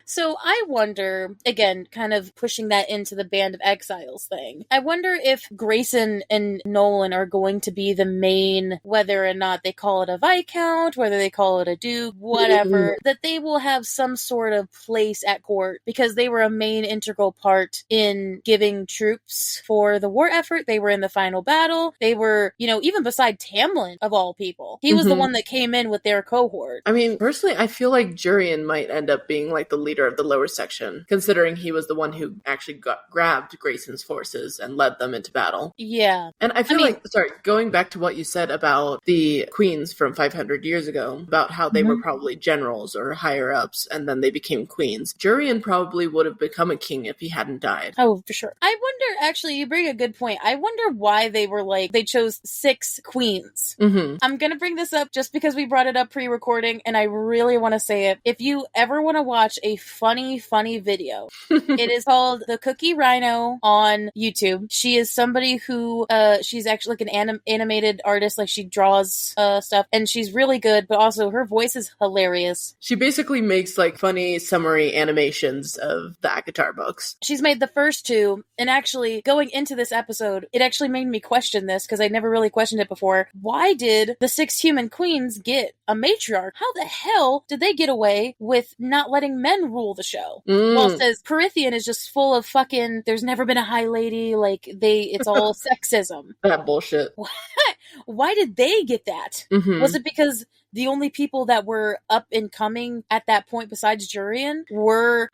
So I wonder, again, kind of pushing that into the Band of Exiles thing, I wonder if Grayson and Nolan are going to be the main, whether or not they call it a Viscount, whether they call it a Duke, whatever, that they will have some sort of place at court, because they were a main integral part in giving troops for the war effort. They were in the final battle. They were, even beside Tamlin, of all people. He was the one that came in with their cohort. I mean, personally, I feel like Jurian might end up being like the leader of the lower section, considering he was the one who actually grabbed Grayson's forces and led them into battle. Yeah. And I feel going back to what you said about the queens from 500 years ago, about how they were probably generals or higher ups, and then they became queens. Jurian probably would have become a king if he hadn't died. Oh, for sure. I wonder, actually, you bring a good point. I wonder why they chose 6 queens. I'm gonna bring this up just because we brought it up pre-recording, and I really want to say it. If you ever want to watch a funny video, it is called The Cookie Rhino on YouTube. She is somebody who, she's actually like an animated artist, like she draws stuff, and she's really good, but also her voice is hilarious. She basically makes like funny summary animations of the ACOTAR books. She's made the first two, and actually going into this episode, it actually made me question this, because I never really questioned it before. Why did the 6 human queens get a matriarch? How the hell did they get away with not letting men rule the show? Well, it says Prithian is just full of fucking, there's never been a high lady, like it's all sexism. That bullshit. Why did they get that? Was it because the only people that were up and coming at that point besides Jurian were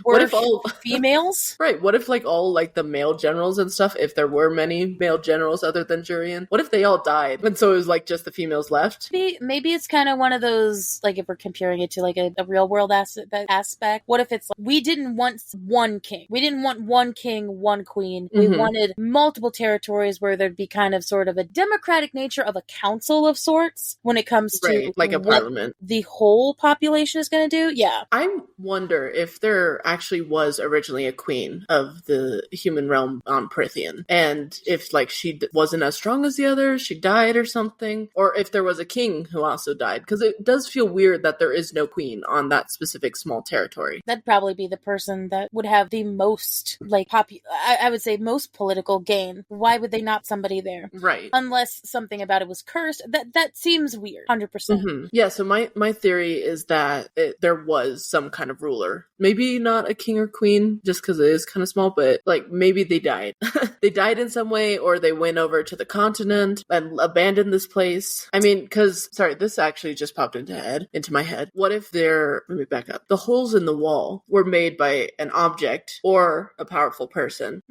what if all females? Right. What if like all like the male generals and stuff, if there were many male generals other than Jurian, what if they all died? And so it was like just the females left? Maybe it's kind of one of those, like if we're comparing it to like a real world aspect, what if it's like, we didn't want one king. We didn't want one king, one queen. We wanted multiple territories where there'd be kind of sort of a democratic nature of a council of sorts when it comes to like a parliament. The whole population is going to do. Yeah. I wonder if there actually was originally a queen of the human realm on Prithian, and if like she wasn't as strong as the others, she died or something, or if there was a king who also died, because it does feel weird that there is no queen on that specific small territory. That'd probably be the person that would have the most like I would say most political gain. Why would they not somebody there? Right. Unless something about it was cursed. That seems weird. 100%. Yeah, so my theory is that there was some kind of ruler. Maybe not a king or queen, just because it is kind of small, but like maybe they died. They died in some way, or they went over to the continent and abandoned this place. I mean, because, sorry, this actually just popped into my head. What if let me back up. The holes in the wall were made by an object or a powerful person?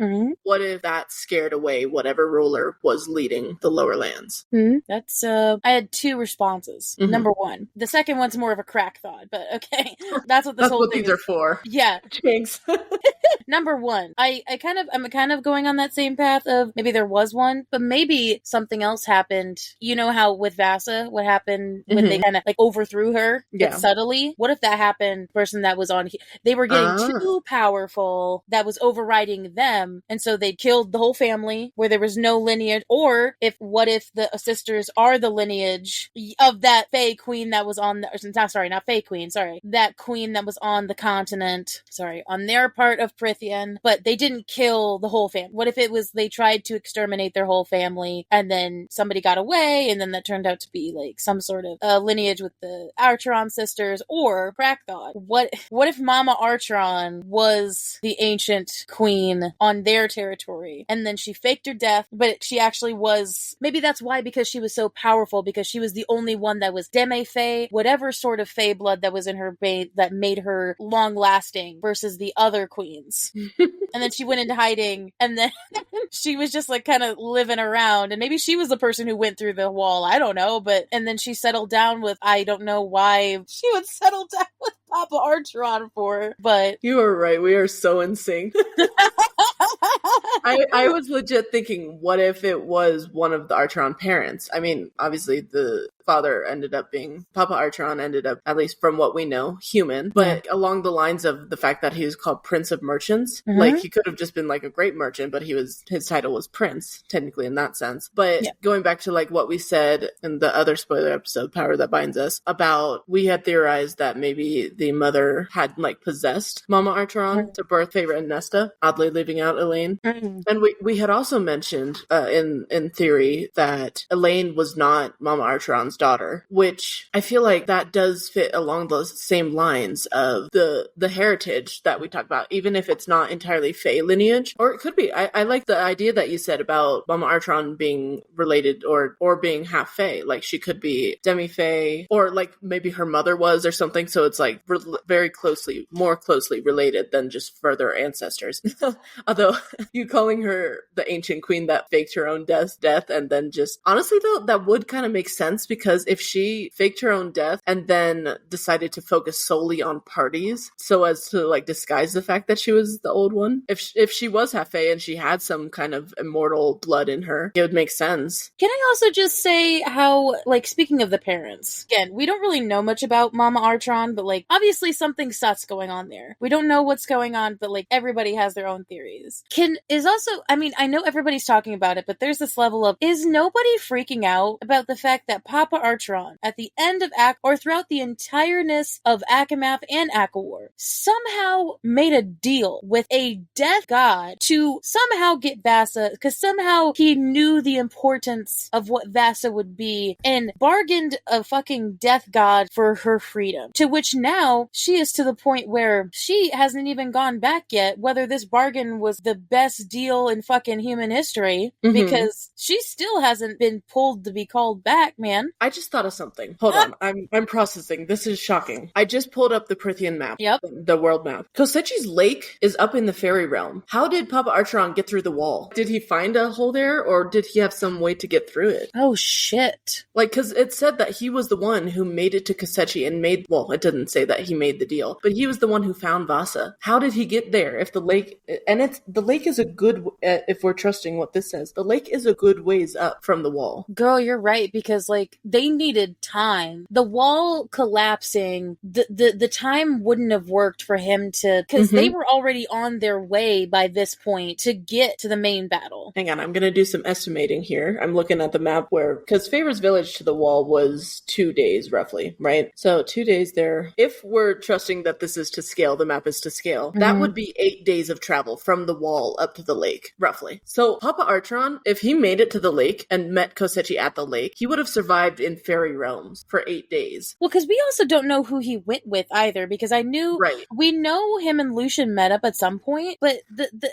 What if that scared away whatever ruler was leading the lower lands? That's, I had 2 responses. Number 1. The second one's more of a crack thought, but okay. That's what whole thing these are for. Yeah. Jinx. Number 1. I'm kind of going on that same path of maybe there was one, but maybe something else happened. You know how with Vasa, what happened when they kind of like overthrew her subtly? What if that happened? Person that was on, they were getting too powerful that was overriding them, and so they killed the whole family where there was no lineage. Or what if the sisters are the lineage of that Fae queen that was on that queen that was on the continent, on their part of Prithian, but they didn't kill the whole family. What if it was they tried to exterminate their whole family, and then somebody got away, and then that turned out to be like some sort of lineage with the Archeron sisters? Or crack thought, what if Mama Archeron was the ancient queen on their territory, and then she faked her death, but she actually was, maybe that's why, because she was so powerful, because she was the only one that was demi-fae, whatever sort of fae blood that was in her that made her long-lasting versus the other queens. And then she went into hiding, and then she was just like kind of living around, and maybe she was the person who went through the wall, I don't know, and then she settled down with, I don't know why she would settle down with Papa Archeron for, but... You are right, we are so in sync. I was legit thinking, what if it was one of the Archeron parents? I mean, obviously the father ended up being, Papa Archeron ended up, at least from what we know, human, but along the lines of the fact that he was called Prince of Merchants, like he could have just been like a great merchant, but his title was Prince, technically in that sense. But going back to like what we said in the other spoiler episode, Power That Binds Us, about, we had theorized that maybe the mother had like possessed Mama Archeron to birth Feyre and Nesta, oddly leaving out Elaine. And we had also mentioned in theory that Elaine was not Mama Archeron's daughter, which I feel like that does fit along those same lines of the heritage that we talked about, even if it's not entirely Fae lineage, or it could be. I like the idea that you said about Mama Archeron being related or being half Fae, like she could be demi-Fae, or like maybe her mother was or something, so it's like more closely related than just further ancestors. Although you call calling her the ancient queen that faked her own death and then just... Honestly, though, that would kind of make sense, because if she faked her own death and then decided to focus solely on parties so as to, like, disguise the fact that she was the old one, if she was half fae and she had some kind of immortal blood in her, it would make sense. Can I also just say how, like, speaking of the parents, again, we don't really know much about Mama Artron, but, like, obviously something sus going on there. We don't know what's going on, but, like, everybody has their own theories. I know everybody's talking about it, but there's this level of, is nobody freaking out about the fact that Papa Artron, at the end of or throughout the entireness of ACOMAF and ACOWAR, somehow made a deal with a death god to somehow get Vasa, because somehow he knew the importance of what Vasa would be, and bargained a fucking death god for her freedom, to which now she is to the point where she hasn't even gone back yet, whether this bargain was the best deal in fucking human history, because she still hasn't been pulled to be called back, man. I just thought of something. Hold on. I'm processing. This is shocking. I just pulled up the Prithian map. Yep. The world map. Kosechi's lake is up in the fairy realm. How did Papa Archeron get through the wall? Did he find a hole there, or did he have some way to get through it? Oh, shit. Like, because it said that he was the one who made it to Kosechi and it didn't say that he made the deal, but he was the one who found Vasa. How did he get there if the lake... And the lake is a good... if we're trusting what this says, the lake is a good ways up from the wall. Girl, you're right, because, like, they needed time. The wall collapsing, the time wouldn't have worked for him to... Because they were already on their way by this point to get to the main battle. Hang on, I'm going to do some estimating here. I'm looking at the map because Favor's village to the wall was 2 days, roughly, right? So 2 days there. If we're trusting that this is to scale, the map is to scale, that would be 8 days of travel from the wall up to the lake, roughly. So Papa Artron, if he made it to the lake and met Kosechi at the lake, he would have survived in fairy realms for 8 days. Well, because we also don't know who he went with either, because we know him and Lucian met up at some point, but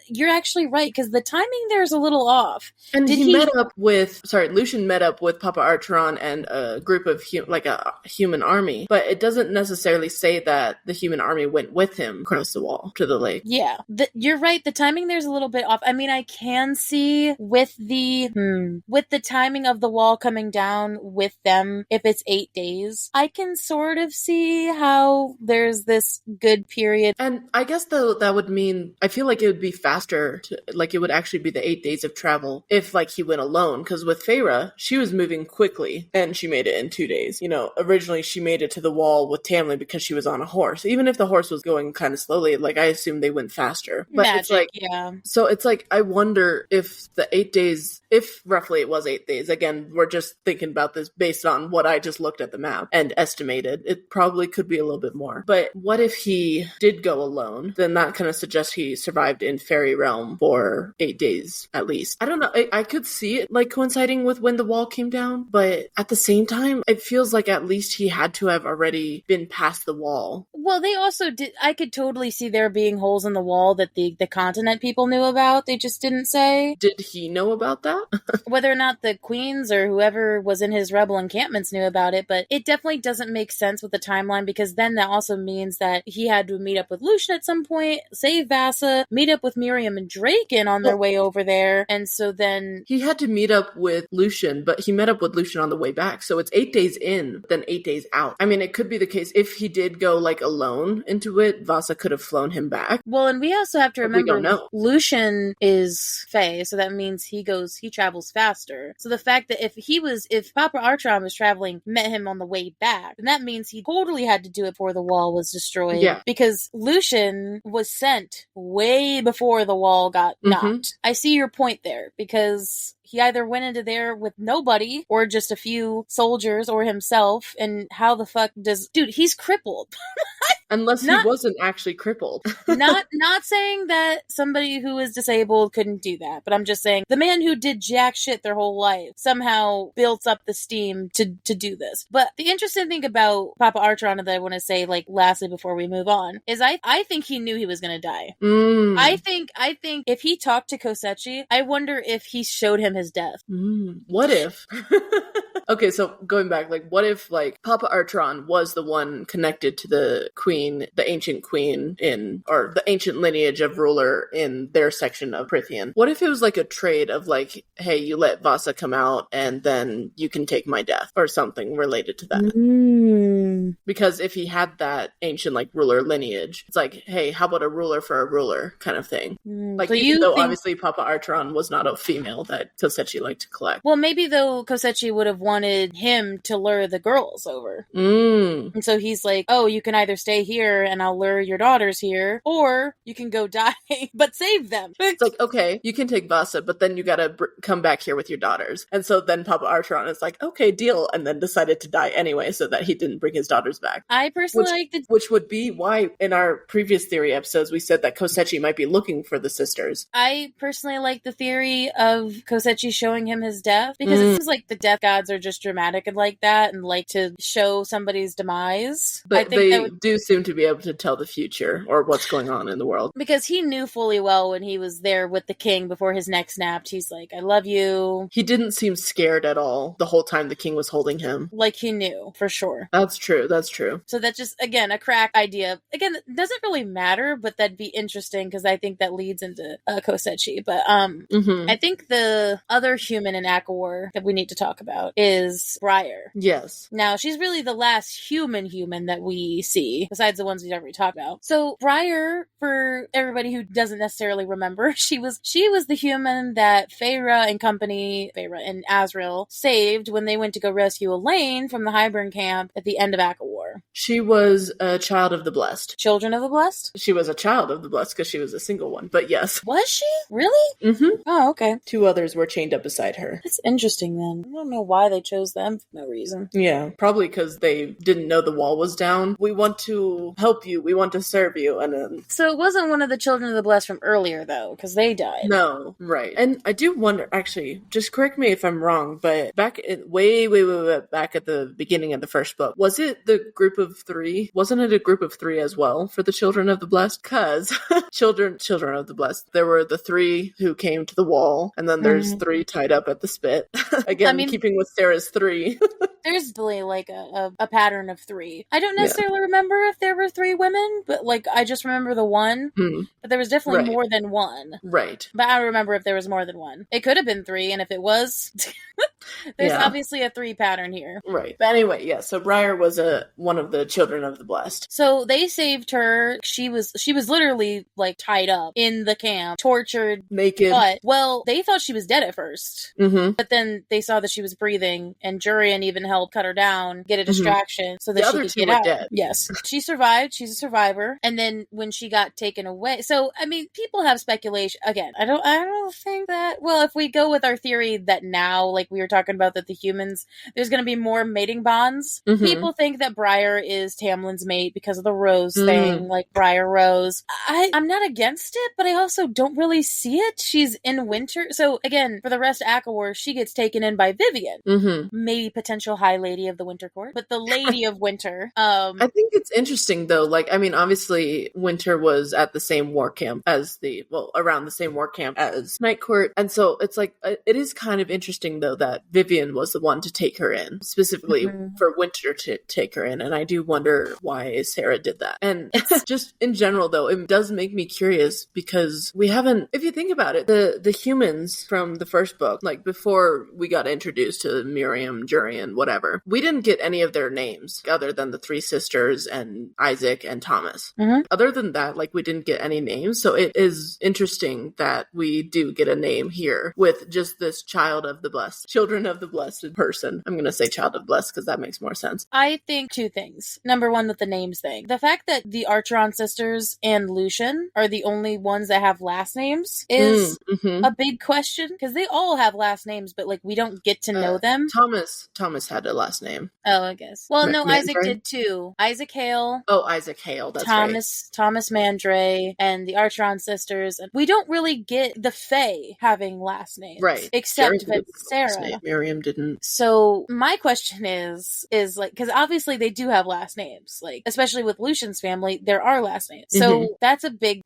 you're actually right, because the timing there is a little off. And Lucian met up with Papa Artron and a group of a human army, but it doesn't necessarily say that the human army went with him across the wall to the lake. Yeah, you're right. The timing there's a little bit off. I mean, I can see with the timing of the wall coming down with them, if it's 8 days, I can sort of see how there's this good period. And I guess though that would mean, I feel like it would be faster it would actually be the 8 days of travel if he went alone, because with Feyre, she was moving quickly and she made it in 2 days. Originally she made it to the wall with Tamlin because she was on a horse. Even if the horse was going kind of slowly, I assume they went faster. But Magic, yeah. So it's I wonder if the 8 days, if roughly it was 8 days, again, we're just thinking about this based on what I just looked at the map and estimated, it probably could be a little bit more. But what if he did go alone? Then that kind of suggests he survived in Fairy Realm for 8 days at least. I don't know. I could see it coinciding with when the wall came down, but at the same time, it feels like at least he had to have already been past the wall. Well, they also did. I could totally see there being holes in the wall that the continent people knew about. They just didn't say. Did he know about that? Whether or not the queens or whoever was in his rebel encampments knew about it, but it definitely doesn't make sense with the timeline, because then that also means that he had to meet up with Lucian at some point, save Vasa, meet up with Miriam and Draken on their way over there, and so then... He had to meet up with Lucian, but he met up with Lucian on the way back, so it's 8 days in, then 8 days out. I mean, it could be the case, if he did go, alone into it, Vasa could have flown him back. Well, and we also have to remember, we don't know. Lucian is Fae, so that means he travels faster. So the fact that if Papa Artron was traveling, met him on the way back, then that means he totally had to do it before the wall was destroyed. Yeah. Because Lucian was sent way before the wall got knocked. I see your point there, because he either went into there with nobody, or just a few soldiers, or himself, and how the fuck does... Dude, he's crippled. Unless he wasn't actually crippled. not saying that somebody who is disabled couldn't do that, but I'm just saying the man who did jack shit their whole life somehow built up the steam to do this. But the interesting thing about Papa Artron that I want to say, lastly before we move on, is I think he knew he was going to die. I think if he talked to Kosechi, I wonder if he showed him his death. What if? Okay, so going back, like, what if, like, Papa Artron was the one connected to the queen, the ancient queen or the ancient lineage of ruler in their section of Prithian? What if it was, like, a trade of, like, hey, you let Vasa come out, and then you can take my death, or something related to that? Because if he had that ancient, like, ruler lineage, it's like, hey, how about a ruler for a ruler kind of thing? Like, so even though obviously Papa Artron was not a female that Kosechi liked to collect. Well, maybe though Kosechi would have wanted him to lure the girls over. And so he's like, oh, you can either stay here and I'll lure your daughters here, or you can go die, but save them. It's like, okay, you can take Vasa, but then you gotta come back here with your daughters. And so then Papa Artron is like, okay, deal, and then decided to die anyway so that he didn't bring his daughters back. I personally which would be why in our previous theory episodes we said that Kosechi might be looking for the sisters. I personally like the theory of Kosechi showing him his death, because it seems like the death gods are just dramatic and like that, and like to show somebody's demise. But they do seem to be able to tell the future or what's going on in the world. Because he knew fully well when he was there with the king before his neck snapped. He's like, I love you. He didn't seem scared at all the whole time the king was holding him. Like he knew, for sure. That's true. That's true. So that's just, again, a crack idea. Again, it doesn't really matter, but that'd be interesting because I think that leads into Kosechi. But I think the other human in ACOWAR that we need to talk about is Briar. Yes. Now, she's really the last human that we see, besides the ones we've already talked about. So Briar, for everybody who doesn't necessarily remember, she was the human that Feyre and Azrael saved when they went to go rescue Elaine from the Hybern camp at the end of ACOWAR. She was a child of the blessed. Children of the blessed? She was a child of the blessed because she was a single one, but yes. Was she? Really? Mm-hmm. Oh, okay. 2 others were chained up beside her. That's interesting then. I don't know why they chose them for no reason. Yeah, probably because they didn't know the wall was down. We want to help you. We want to serve you. And then... So it wasn't one of the children of the blessed from earlier, though, because they died. No, right. And I do wonder, actually, just correct me if I'm wrong, but back way back at the beginning of the first book, was it the group of 3? Wasn't it a group of 3 as well for the children of the blessed? Because children of the blessed, there were the 3 who came to the wall, and then there's 3 tied up at the spit. Again, keeping with Sarah's 3. There's really like a pattern of 3. I don't necessarily remember if there were 3 women, but like I just remember the one. But there was definitely more than one. Right. But I don't remember if there was more than one. It could have been 3, and if it was, there's obviously a 3 pattern here. Right. But anyway, yeah. So Briar was one of the children of the blessed. So they saved her. She was literally like tied up in the camp, tortured, naked. But they thought she was dead at first. But then they saw that she was breathing, and Jurian even helped cut her down, get a distraction so that she could get out. Dead. Yes, she survived. She's a survivor. And then when she got taken away, so I mean, people have speculation. Again, I don't think that. Well, if we go with our theory that now, like we were talking about, that the humans, there's going to be more mating bonds. People think that Briar is Tamlin's mate because of the Rose thing, like Briar Rose. I'm not against it, but I also don't really see it. She's in winter. So again, for the rest of ACOWAR, she gets taken in by Vivian. Maybe potential High Lady of the Winter Court, but the Lady of Winter. I think it's interesting though. Like, I mean, obviously Winter was at the same war camp as around the same war camp as Night Court. And so it's like, it is kind of interesting though that Vivian was the one to take her in, specifically for Winter to take her in. And I do wonder why Sarah did that. And it's just in general though, it does make me curious because we haven't, if you think about it, the humans from the first book, like before we got introduced to Miriam, Jurian, whatever, we didn't get any of their names other than the 3 sisters and Isaac and Thomas. Other than that, like we didn't get any names. So it is interesting that we do get a name here with just this children of the blessed person. I'm going to say child of blessed because that makes more sense. I think 2 things. Number 1, with the names thing. The fact that the Archeron sisters and Lucian are the only ones that have last names is a big question, because they all have last names, but like we don't get to know them. Thomas had had a last name. Oh, I guess. Well, no, Isaac Mandray? did too. Isaac Hale. Oh, Isaac Hale, that's right. Thomas Mandray and the Archeron sisters. We don't really get the Fae having last names. Right. Except Sarah. Miriam didn't. So my question is like, because obviously they do have last names, like, especially with Lucian's family, there are last names. So that's a big,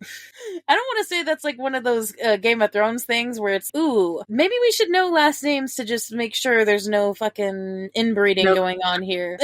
I don't want to say that's like one of those Game of Thrones things where it's, ooh, maybe we should know last names to just make sure there's no fucking inbreeding going on here.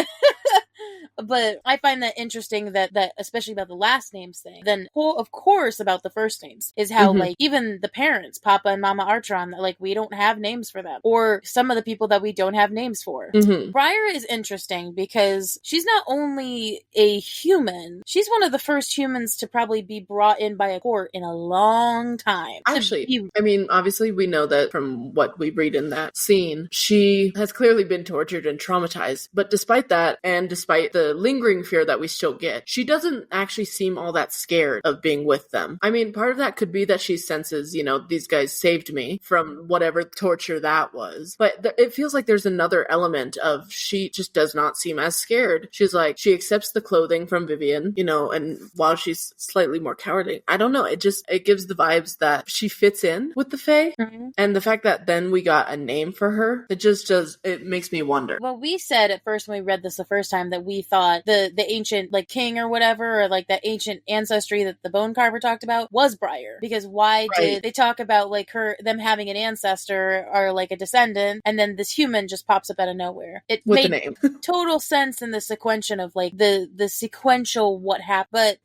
But I find that interesting that especially about the last names thing. Then, of course, about the first names is how like even the parents, Papa and Mama Archeron, like we don't have names for them, or some of the people that we don't have names for. Briar is interesting because she's not only a human, she's one of the first humans to probably be brought in by a court in a long time. Actually, I mean, obviously we know that from what we read in that scene, she has clearly been tortured and traumatized. But despite that, and despite the lingering fear that we still get, she doesn't actually seem all that scared of being with them. I mean, part of that could be that she senses, you know, these guys saved me from whatever torture that was. But it feels like there's another element of she just does not seem as scared. She's like, she accepts the clothing from Vivian, you know, and while she's slightly more cowardly, I don't know, it gives the vibes that she fits in with the Fae. And the fact that then we got a name for her, it makes me wonder. Well, we said at first when we read this the first time that we thought the ancient like king or whatever, or like that ancient ancestry that the bone carver talked about was Briar, because why did they talk about like them having an ancestor or like a descendant, and then this human just pops up out of nowhere? It with made the name total sense in the sequential of like the sequential what happened. But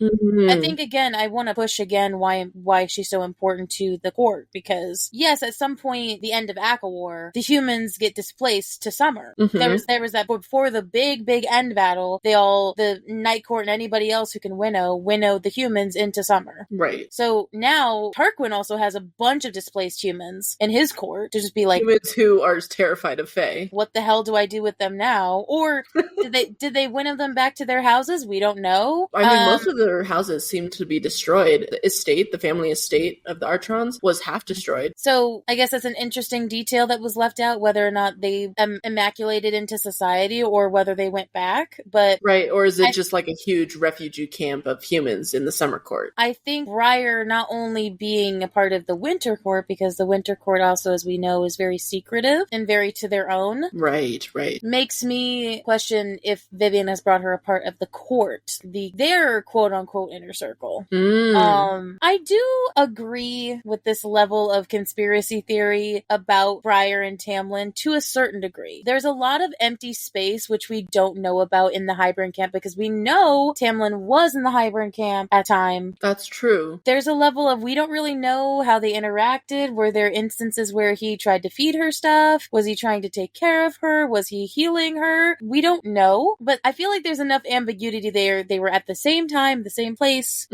I think again I want to push again why she's so important to the court, because yes, at some point the end of ACOWAR, the humans get displaced to Summer. There was that before the big end battle, the Night Court and anybody else who can winnow the humans into Summer. Right. So now Tarquin also has a bunch of displaced humans in his court to just be like, humans who are terrified of Fae. What the hell do I do with them now? Or did they winnow them back to their houses? We don't know. I mean, most of their houses seem to be destroyed. The family estate of the Archerons was half destroyed. So I guess that's an interesting detail that was left out, whether or not they immaculated into society or whether they went back. But right, or is it just like a huge refugee camp of humans in the Summer Court? I think Briar not only being a part of the Winter Court, because the Winter Court also, as we know, is very secretive and very to their own. Right. Makes me question if Vivian has brought her a part of the court, their quote-unquote inner circle. I do agree with this level of conspiracy theory about Briar and Tamlin to a certain degree. There's a lot of empty space which we don't know about in the Hybern camp, because we know Tamlin was in the Hybern camp at time. That's true. There's a level of we don't really know how they interacted. Were there instances where he tried to feed her stuff? Was he trying to take care of her? Was he healing her? We don't know, but I feel like there's enough ambiguity there. They were at the same time, the same place.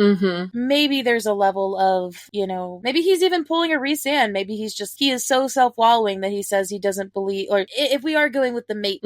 Maybe there's a level of, you know, maybe he's even pulling a Rhys-Ann. Maybe he is so self-wallowing that he says he doesn't believe, or if we are going with the mate,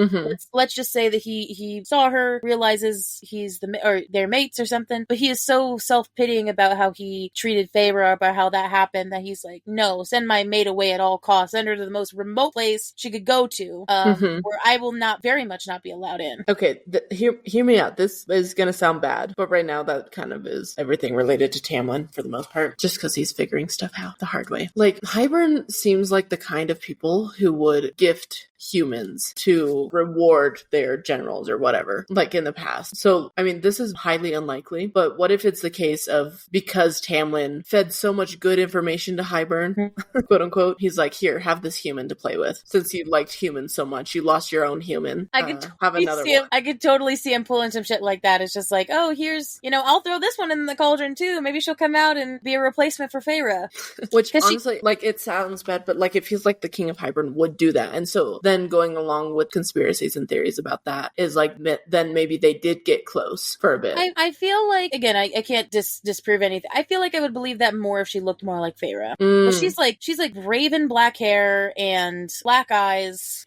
let's just say that he saw her, realizes he's or they're mates or something, but he is so self-pitying about how he treated Feyre, about how that happened, that he's like, no, send my mate away at all costs, send her to the most remote place she could go to, where I will very much not be allowed in. Okay, hear me out. This is gonna sound bad, but right now that kind of is everything related to Tamlin for the most part, just because he's figuring stuff out the hard way. Like, Hybern seems like the kind of people who would gift humans to reward their generals or whatever, like in the past. So, I mean, this is highly unlikely, but what if it's the case of, because Tamlin fed so much good information to Hybern, quote unquote, he's like, here, have this human to play with. Since you liked humans so much, you lost your own human. I could have another one. I could totally see him pulling some shit like that. It's just like, oh, here's, I'll throw this one in the cauldron too. Maybe she'll come out and be a replacement for Feyre. Which honestly, like, it sounds bad, but like, it feels like the King of Hybern would do that. And so then going along with conspiracies and theories about that is like, then maybe they did get close for a bit. I feel like, again, I can't disprove anything. I feel like I would believe that more if she looked more like Feyre. But she's like raven black hair and black eyes.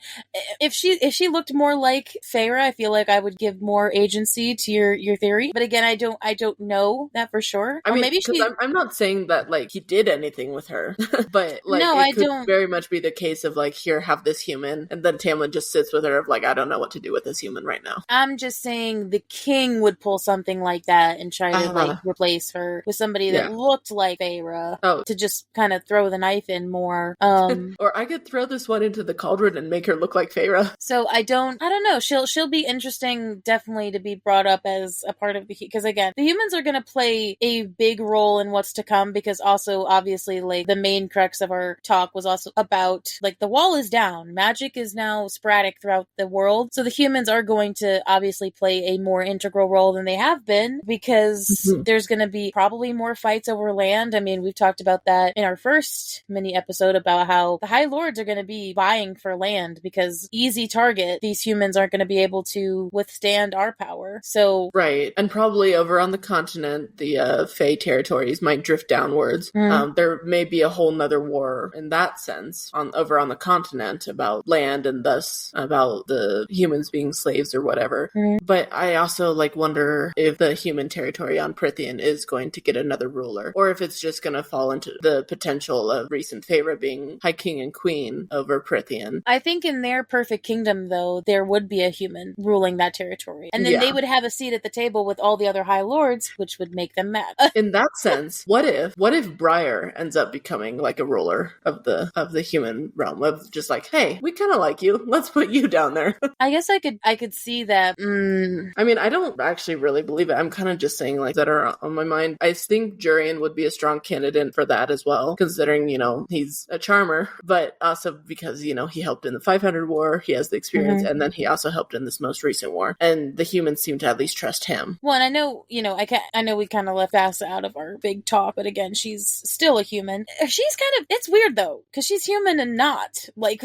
If she looked more like Feyre, I feel like I would give more agency to your theory. But again, I don't know that for sure. I mean, maybe I'm not saying that like he did anything with her, but like, no, it could very much be the case of like, here, have this human, And then Tamlin just sits with her of like, I don't know what to do with this human right now. I'm just saying the king would pull something like that and try to like replace her with somebody that looked like Feyre to just kind of throw the knife in more. Or I could throw this one into the cauldron and make her look like Feyre. So I don't know. She'll be interesting, definitely, to be brought up as a part of the, because again, the humans are going to play a big role in what's to come, because also obviously like the main crux of our talk was also about like the wall is down. Magic is now sporadic throughout the world. So the humans are going to obviously play a more integral role than they have been, because there's going to be probably more fights over land. I mean, we've talked about that in our first mini episode about how the High Lords are going to be vying for land, because easy target, these humans aren't going to be able to withstand our power. So right, and probably over on the continent, the Fey territories might drift downwards. There may be a whole nother war in that sense over on the continent about land, and thus about the humans being slaves or whatever. But I also like wonder if the human territory on Prythian is going to get another ruler, or if it's just going to fall into the potential of recent Feyre being High King and Queen over Prythian. I think in their perfect kingdom, though, there would be a human ruling that territory, and then they would have a seat at the table with all the other High Lords, which would make them mad. In that sense, what if Briar ends up becoming like a ruler of the human realm, of just like, hey, we kind of like you, let's put you down there. I guess I could see that. I mean, I don't actually really believe it. I'm kind of just saying like that are on my mind. I think Jurian would be a strong candidate for that as well, considering, you know, he's a charmer, but also because, you know, he helped in the 500 war, he has the experience, and then he also helped in this most recent war, and the humans seem to at least trust him. Well, and I know, you know, I know we kind of left Vasa out of our big talk, but again, she's still a human. She's kind of, it's weird though, because she's human and not like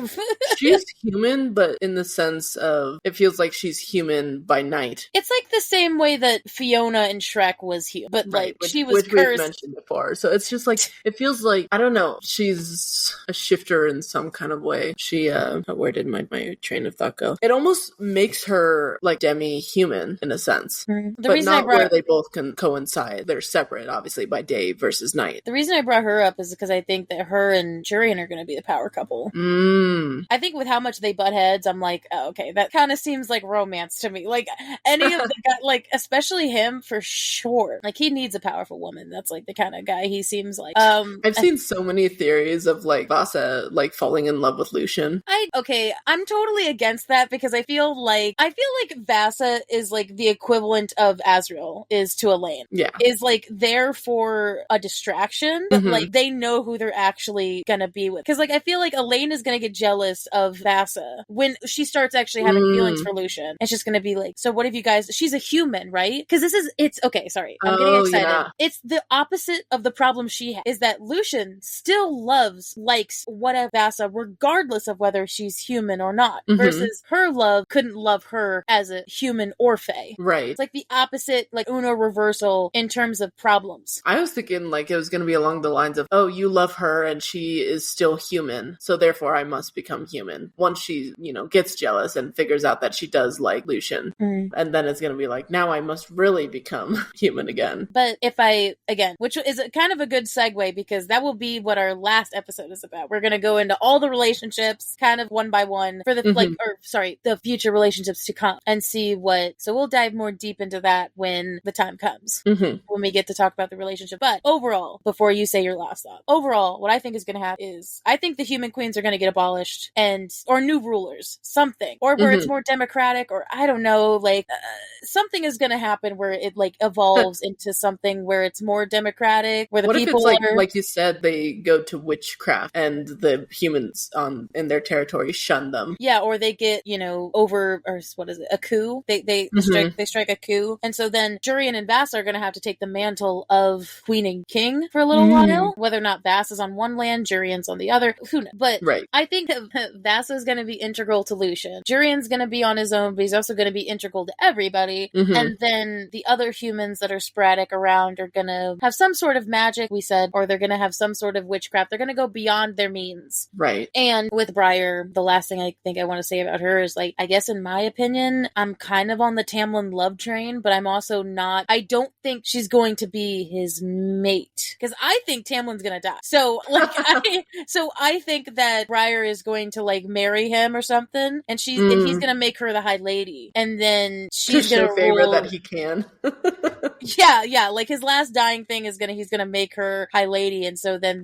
she's human, but in the sense of it feels like she's human by night. It's like the same way that Fiona in Shrek was human, but like she was which cursed. We've mentioned before. So it's just like, it feels like, I don't know, she's a shifter in some kind of way. She where did my train of thought go? It almost makes her like demi-human in a sense, but not where they both can coincide. They're separate, obviously, by day versus night. The reason I brought her up is because I think that her and Jurian are going to be the power couple. I think with how much they butt heads, I'm like, oh, okay, that kind of seems like romance to me. Like any of the guys, like especially him for sure. Like he needs a powerful woman. That's like the kind of guy he seems like. I've seen so many theories of like Vasa like falling in love with Lucian. I'm totally against that, because I feel like Vasa is like the equivalent of Azriel is to Elaine. Yeah. Is like there for a distraction, but like they know who they're actually gonna be with. Because like I feel like Elaine is gonna get jealous of Vasa when she starts actually having feelings for Lucian. It's just gonna be like, so what if you guys, she's a human, right? Because it's okay, sorry. I'm getting excited. Yeah. It's the opposite of the problem she has, is that Lucian still likes whatever Vasa, regardless of whether she's human or not, versus her love couldn't love her as a human or fae. Right. It's like the opposite, like Uno reversal in terms of problems. I was thinking like it was going to be along the lines of, oh, you love her and she is still human, so therefore I must become human. Once she, you know, gets jealous and figures out that she does like Lucian, and then it's going to be like, now I must really become human again. But if which is kind of a good segue, because that will be what our last episode is about. We're going to go into all the relationships kind of one by one for the the future relationships to come, and see so we'll dive more deep into that when the time comes, when we get to talk about the relationship. But overall, before you say your last thought, overall, what I think is going to happen is I think the human queens are going to get abolished, or new rulers, something, or where it's more democratic, or I don't know, like something is going to happen where it like evolves into something where it's more democratic, where the what people if it's like you said, they go to witchcraft and the humans in their territory shun them. Yeah, or they get, you know, a coup. They strike a coup, and so then Jurian and Vasa are going to have to take the mantle of queen and king for a little while. Whether or not Vasa's on one land, Jurian's on the other, who knows? But I think that Vasa is going to be integral to Lucian. Jurian's going to be on his own, but he's also going to be integral to everybody. And then the other humans that are sporadic around are going to have some sort of magic, we said, or they're going to have some sort of witchcraft. They're going to go beyond their means. Right. And with Briar, the last thing I think I want to say about her is, like, I guess in my opinion, I'm kind of on the Tamlin love train, but I'm also not. I don't think she's going to be his mate, because I think Tamlin's going to die. So, like, I think that Briar is going to, like, marry him or something, and he's gonna make her the High Lady, and then she's to gonna show Feyre rule that he can. yeah, like his last dying thing is he's gonna make her High Lady, and so then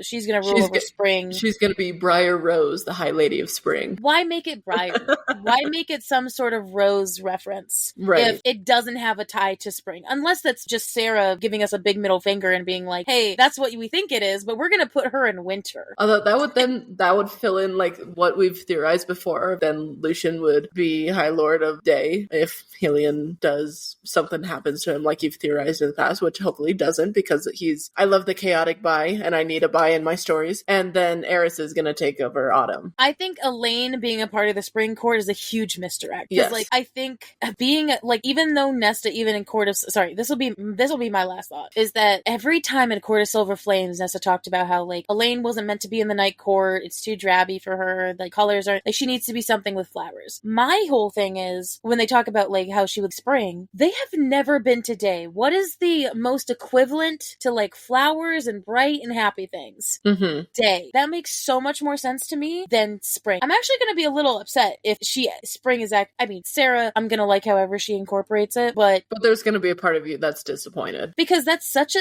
she's gonna rule over Spring. She's gonna be Briar Rose, the High Lady of Spring. Why make it Briar? Why make it some sort of Rose reference if it doesn't have a tie to Spring? Unless that's just Sarah giving us a big middle finger and being like, hey, that's what we think it is, but we're gonna put her in winter. Although that would fill in like what we've theorized before. Then Lucian would be High Lord of Day if Helion does something happens to him like you've theorized in the past, which hopefully doesn't, because I love the chaotic bi and I need a bi in my stories. And then Eris is gonna take over Autumn. I think Elaine being a part of the Spring Court is a huge misdirect. Yes. Like I think being like, even though Nesta, even in Court of this will be my last thought, is that every time in Court of Silver Flames, Nesta talked about how like Elaine wasn't meant to be in the Night Court. It's too drabby for her. The colors are like, she needs to be something with flowers. My whole thing is when they talk about like how she would Spring, they have never been to Day. What is the most equivalent to like flowers and bright and happy things? Mm-hmm. Day. That makes so much more sense to me than Spring. I'm actually going to be a little upset if Spring is Sarah, I'm going to like however she incorporates it, but there's going to be a part of you that's disappointed. Because that's such a,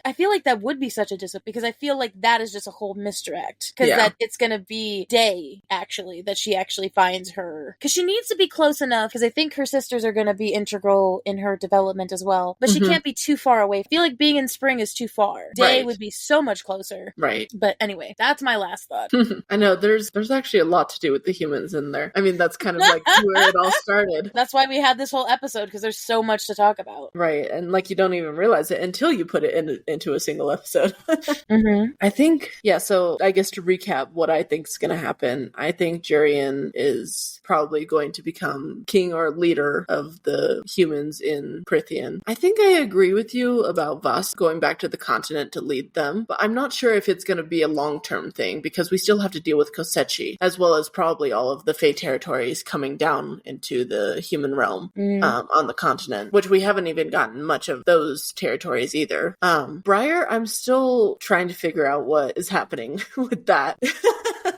I feel like that would be such a disappointment, because I feel like that is just a whole misdirect. Because that it's going to be Day, actually, that she actually finds her. Because she needs to be close enough, because I think her sisters are going to be integral in her development as well. But she can't be too far away. I feel like being in Spring is too far. Day would be so much closer. Right. But anyway, that's my last thought. I know, there's actually a lot to do with the humans in there. I mean, that's kind of like where it all started. That's why we had this whole episode, because there's so much to talk about. Right. And like, you don't even realize it until you put it into a single episode. I think, so I guess to recap what I think is going to happen, I think Jurian is probably going to become king or leader of the humans in Prithian. I think I agree with you about Voss going back to the continent to lead them, but I'm not sure if it's going to be a long-term thing, because we still have to deal with Kosechi, as well as probably all of the Fae territories coming down into the human realm on the continent, which we haven't even gotten much of those territories either. Briar, I'm still trying to figure out what is happening with that.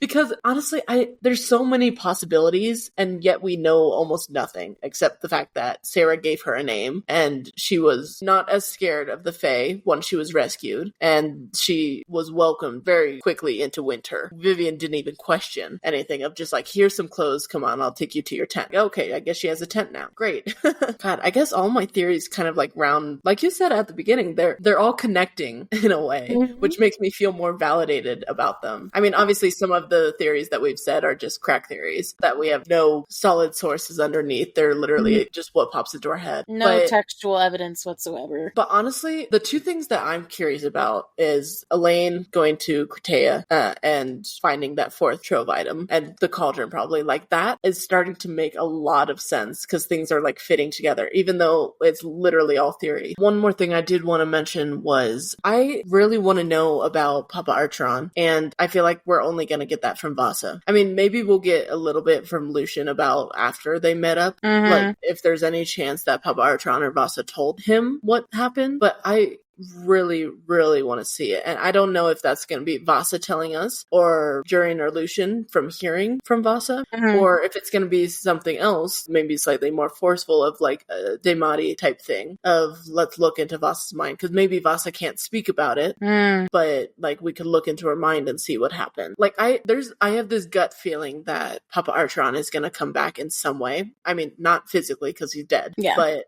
Because honestly, there's so many possibilities, and yet we know almost nothing except the fact that Sarah gave her a name, and she was not as scared of the Fae once she was rescued, and she was welcomed very quickly into winter. Vivian didn't even question anything of just like, here's some clothes, come on, I'll take you to your tent. Okay, I guess she has a tent now. Great. God, I guess all my theories kind of like round, like you said at the beginning, they're all connecting in a way, which makes me feel more validated about them. I mean, obviously some of the theories that we've said are just crack theories that we have no solid sources underneath. They're literally just what pops into our head. No textual evidence whatsoever. But honestly, the two things that I'm curious about is Elaine going to Cretea and finding that fourth trove item, and the cauldron probably. Like, that is starting to make a lot of sense because things are like fitting together, even though it's literally all theory. One more thing I did want to mention was I really want to know about Papa Archeron, and I feel like we're only going to get that from Vasa. I mean, maybe we'll get a little bit from Lucian about after they met up, like if there's any chance that Papa Archeron or Vasa told him what happened, but I really want to see it. And I don't know if that's going to be Vasa telling us, or Jurian or Lucian from hearing from Vasa, or if it's going to be something else, maybe slightly more forceful, of like a Demati type thing of let's look into Vasa's mind, because maybe Vasa can't speak about it, but like we could look into her mind and see what happened. Like I have this gut feeling that Papa Archeron is going to come back in some way. I mean, not physically because he's dead, but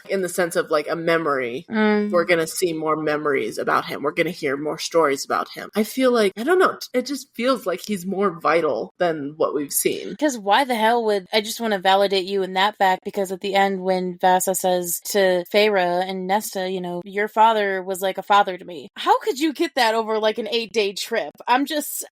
in the sense of like a memory. We're going to see more memories about him. We're going to hear more stories about him. I feel like, I don't know, it just feels like he's more vital than what we've seen. Because why the hell would, I just want to validate you in that fact, because at the end when Vasa says to Feyre and Nesta, you know, your father was like a father to me. How could you get that over like an 8-day trip? I'm just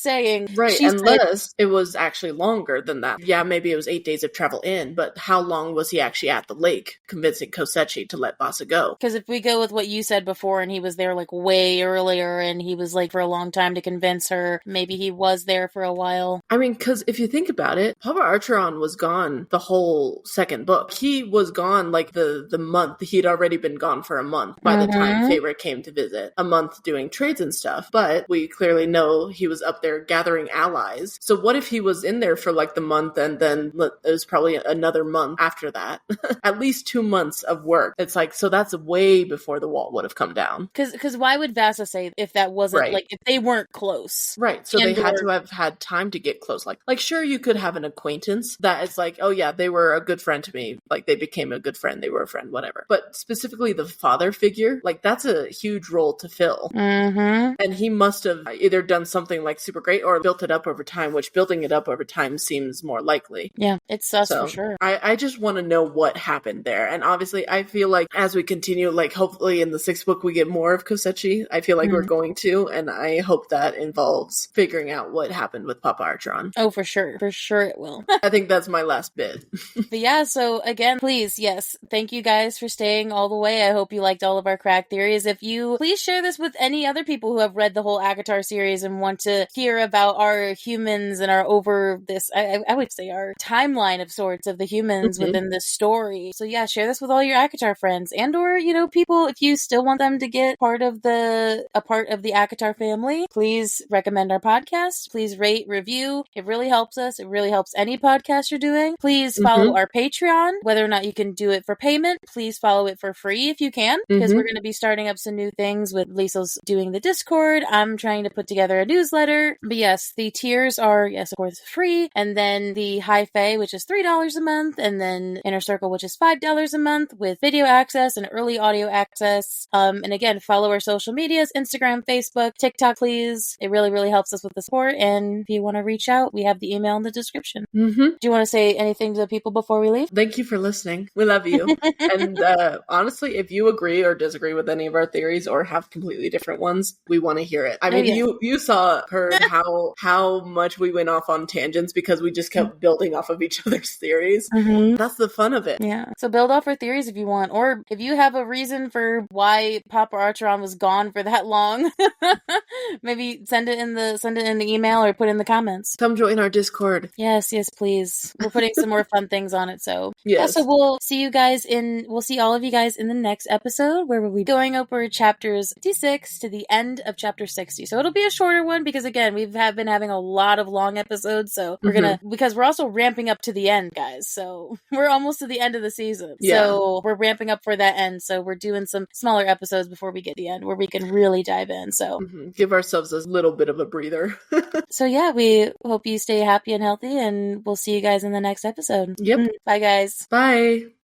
saying. Right, unless it was actually longer than that. Yeah, maybe it was 8 days of travel in, but how long was he actually at the lake convincing Kosechi to let Vasa go? Because if we go with what you you said before, and he was there like way earlier, and he was like for a long time to convince her. Maybe he was there for a while. I mean, because if you think about it, Papa Archeron was gone the whole second book. He was gone like the month. He'd already been gone for a month by the time Favorite came to visit. A month doing trades and stuff. But we clearly know he was up there gathering allies. So what if he was in there for like the month, and then it was probably another month after that? At least 2 months of work. It's like, so that's way before the wall would have come down. Because why would Vasa say if that wasn't like, if they weren't close? Right. So they had to have had time to get close. Like sure, you could have an acquaintance that it's like, oh yeah, they were a good friend to me. Like they became a good friend. They were a friend, whatever. But specifically the father figure, like that's a huge role to fill. And he must have either done something like super great or built it up over time, which building it up over time seems more likely. Yeah, it's sus for sure. I just want to know what happened there. And obviously I feel like as we continue, like hopefully in the 6th book we get more of Kosechi. I feel like we're going to, and I hope that involves figuring out what happened with Papa Archeron. Oh, for sure. For sure it will. I think that's my last bit. But yeah, so again, please, yes, thank you guys for staying all the way. I hope you liked all of our crack theories. If you, please share this with any other people who have read the whole ACOTAR series and want to hear about our humans and our I would say our timeline of sorts of the humans within this story. So yeah, share this with all your ACOTAR friends and or, people, if you still want them to get a part of the ACOTAR family, please recommend our podcast. Please rate, review. It really helps us. It really helps any podcast you're doing. Please follow our Patreon. Whether or not you can do it for payment, please follow it for free if you can, because we're going to be starting up some new things with Liesl's doing the Discord. I'm trying to put together a newsletter. But yes, the tiers are, yes, of course, free. And then the High Fae, which is $3 a month. And then Inner Circle, which is $5 a month with video access and early audio access. And again, follow our social medias, Instagram, Facebook, TikTok, please. It really, really helps us with the support. And if you want to reach out, we have the email in the description. Do you want to say anything to the people before we leave? Thank you for listening. We love you. And honestly, if you agree or disagree with any of our theories or have completely different ones, we want to hear it. I mean, you heard how much we went off on tangents because we just kept building off of each other's theories. That's the fun of it. Yeah. So build off our theories if you want, or if you have a reason for why Papa Archeron was gone for that long, maybe send it in the email or put in the comments. Come join our Discord. Yes, please. We're putting some more fun things on it. So yes. So we'll see all of you guys in the next episode where we'll be going over chapters 56 to the end of chapter 60. So it'll be a shorter one because again, we've been having a lot of long episodes. So we're because we're also ramping up to the end, guys. So we're almost to the end of the season. Yeah. So we're ramping up for that end. So we're doing some smaller episodes before we get to the end where we can really dive in. So give ourselves a little bit of a breather. So yeah, we hope you stay happy and healthy, and we'll see you guys in the next episode. Yep. Bye, guys. Bye.